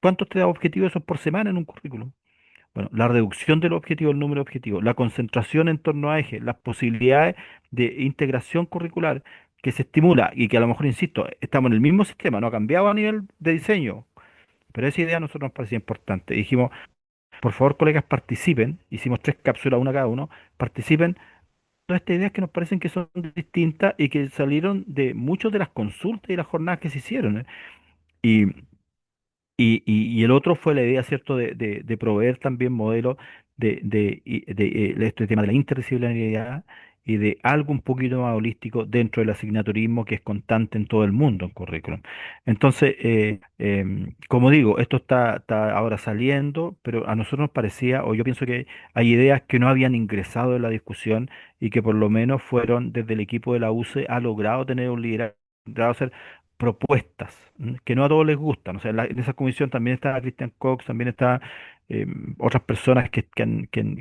¿Cuántos te da objetivos esos por semana en un currículum? Bueno, la reducción del objetivo, el número de objetivos, la concentración en torno a ejes, las posibilidades de integración curricular que se estimula y que a lo mejor, insisto, estamos en el mismo sistema, no ha cambiado a nivel de diseño, pero esa idea a nosotros nos parecía importante. Dijimos, por favor, colegas, participen, hicimos 3 cápsulas, una cada uno, participen de todas estas ideas que nos parecen que son distintas y que salieron de muchas de las consultas y las jornadas que se hicieron. Y y el otro fue la idea, ¿cierto?, de proveer también modelos de este tema de la interdisciplinaridad y de algo un poquito más holístico dentro del asignaturismo que es constante en todo el mundo en currículum. Entonces, como digo, esto está ahora saliendo, pero a nosotros nos parecía, o yo pienso que hay ideas que no habían ingresado en la discusión y que por lo menos fueron desde el equipo de la UCE ha logrado tener un liderazgo, propuestas, que no a todos les gustan. O sea, en esa comisión también está Christian Cox, también está eh, otras personas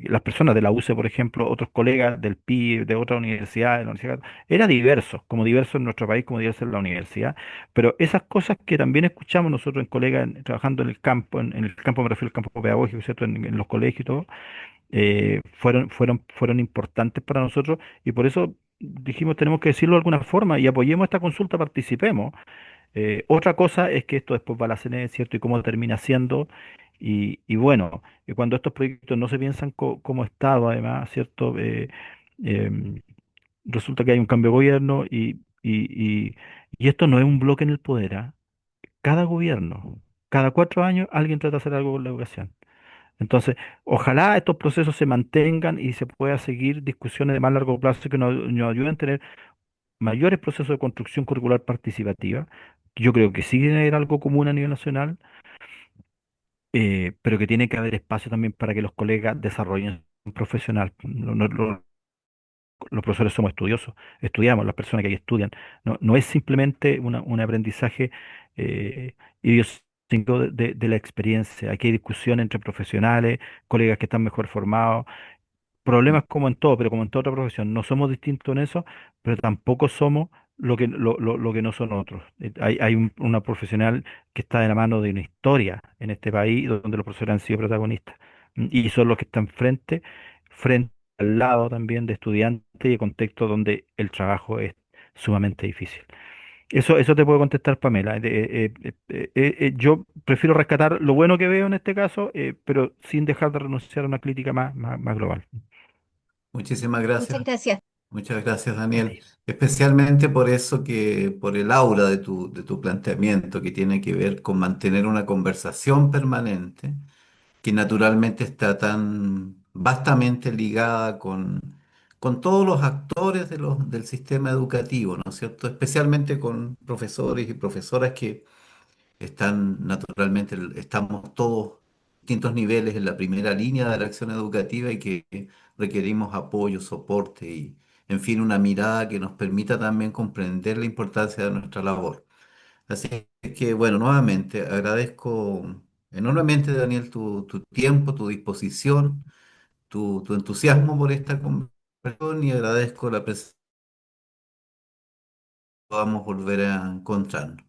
las personas de la UCE, por ejemplo, otros colegas del PI, de otras universidades, de la Universidad, era diverso, como diverso en nuestro país, como diverso en la universidad. Pero esas cosas que también escuchamos nosotros en colegas trabajando en el campo, en el campo me refiero al campo pedagógico, ¿cierto? En los colegios y todo, fueron importantes para nosotros y por eso dijimos tenemos que decirlo de alguna forma y apoyemos esta consulta, participemos. Otra cosa es que esto después va a la CNE, ¿cierto? Y cómo termina siendo. Y bueno, cuando estos proyectos no se piensan como Estado, además, ¿cierto? Em, Resulta que hay un cambio de gobierno y esto no es un bloque en el poder, ¿ah? Cada gobierno, cada 4 años, alguien trata de hacer algo con la educación. Entonces, ojalá estos procesos se mantengan y se pueda seguir discusiones de más largo plazo que nos ayuden a tener mayores procesos de construcción curricular participativa. Yo creo que sí debe haber algo común a nivel nacional, pero que tiene que haber espacio también para que los colegas desarrollen un profesional. Los profesores somos estudiosos, estudiamos, las personas que ahí estudian. No es simplemente un aprendizaje idiosincrático sino de la experiencia. Aquí hay discusión entre profesionales, colegas que están mejor formados, problemas como en todo, pero como en toda otra profesión. No somos distintos en eso, pero tampoco somos lo que no son otros. Hay una profesional que está de la mano de una historia en este país donde los profesores han sido protagonistas. Y son los que están frente al lado también de estudiantes y de contextos donde el trabajo es sumamente difícil. Eso te puedo contestar, Pamela. Yo prefiero rescatar lo bueno que veo en este caso, pero sin dejar de renunciar a una crítica más global. Muchísimas Muchas gracias. gracias. Muchas gracias, A Daniel. ti. Especialmente por eso que, por el aura de tu planteamiento, que tiene que ver con mantener una conversación permanente, que naturalmente está tan vastamente ligada con todos los actores del sistema educativo, ¿no es cierto? Especialmente con profesores y profesoras que están naturalmente, estamos todos a distintos niveles en la primera línea de la acción educativa y que requerimos apoyo, soporte y, en fin, una mirada que nos permita también comprender la importancia de nuestra labor. Así que, bueno, nuevamente agradezco enormemente, Daniel, tu tiempo, tu disposición, tu entusiasmo por esta conversación y agradezco la presencia que podamos volver a encontrarnos.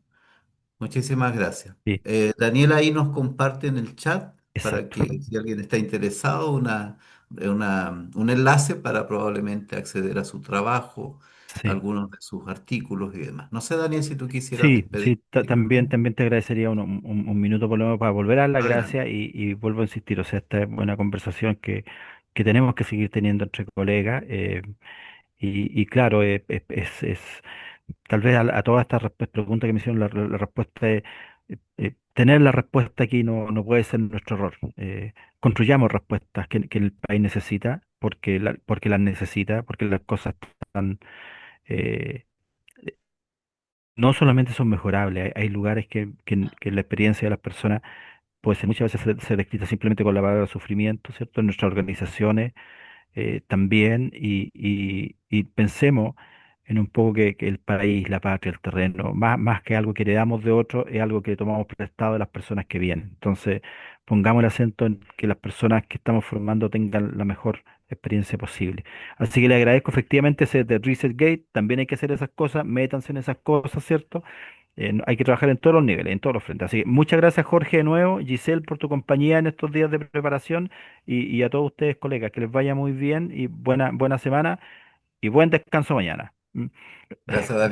Muchísimas gracias. Sí, Daniel ahí nos comparte en el chat para exacto. que si alguien está interesado, un enlace para probablemente acceder a su trabajo, Sí. algunos de sus artículos y demás. No sé, Daniel, si tú quisieras Sí, sí, despedirte de también, algo. también te agradecería un minuto por lo menos para volver a dar las Adelante. gracias y vuelvo a insistir, o sea, esta es una conversación que tenemos que seguir teniendo entre colegas y claro, tal vez a todas estas preguntas que me hicieron, la respuesta es, tener la respuesta aquí no puede ser nuestro error. Construyamos respuestas que el país necesita porque las necesita, porque las cosas están... eh, no solamente son mejorables, hay lugares que la experiencia de las personas puede ser muchas veces ser descrita simplemente con la palabra sufrimiento, ¿cierto? En nuestras organizaciones también, y pensemos en un poco que el país, la patria, el terreno, más que algo que heredamos de otro, es algo que tomamos prestado de las personas que vienen. Entonces, pongamos el acento en que las personas que estamos formando tengan la mejor experiencia posible. Así que le agradezco efectivamente ese de Reset Gate, también hay que hacer esas cosas, métanse en esas cosas, ¿cierto? Hay que trabajar en todos los niveles, en todos los frentes. Así que muchas gracias, Jorge, de nuevo, Giselle, por tu compañía en estos días de preparación y a todos ustedes, colegas, que les vaya muy bien y buena semana y buen descanso mañana. Gracias, Daniel.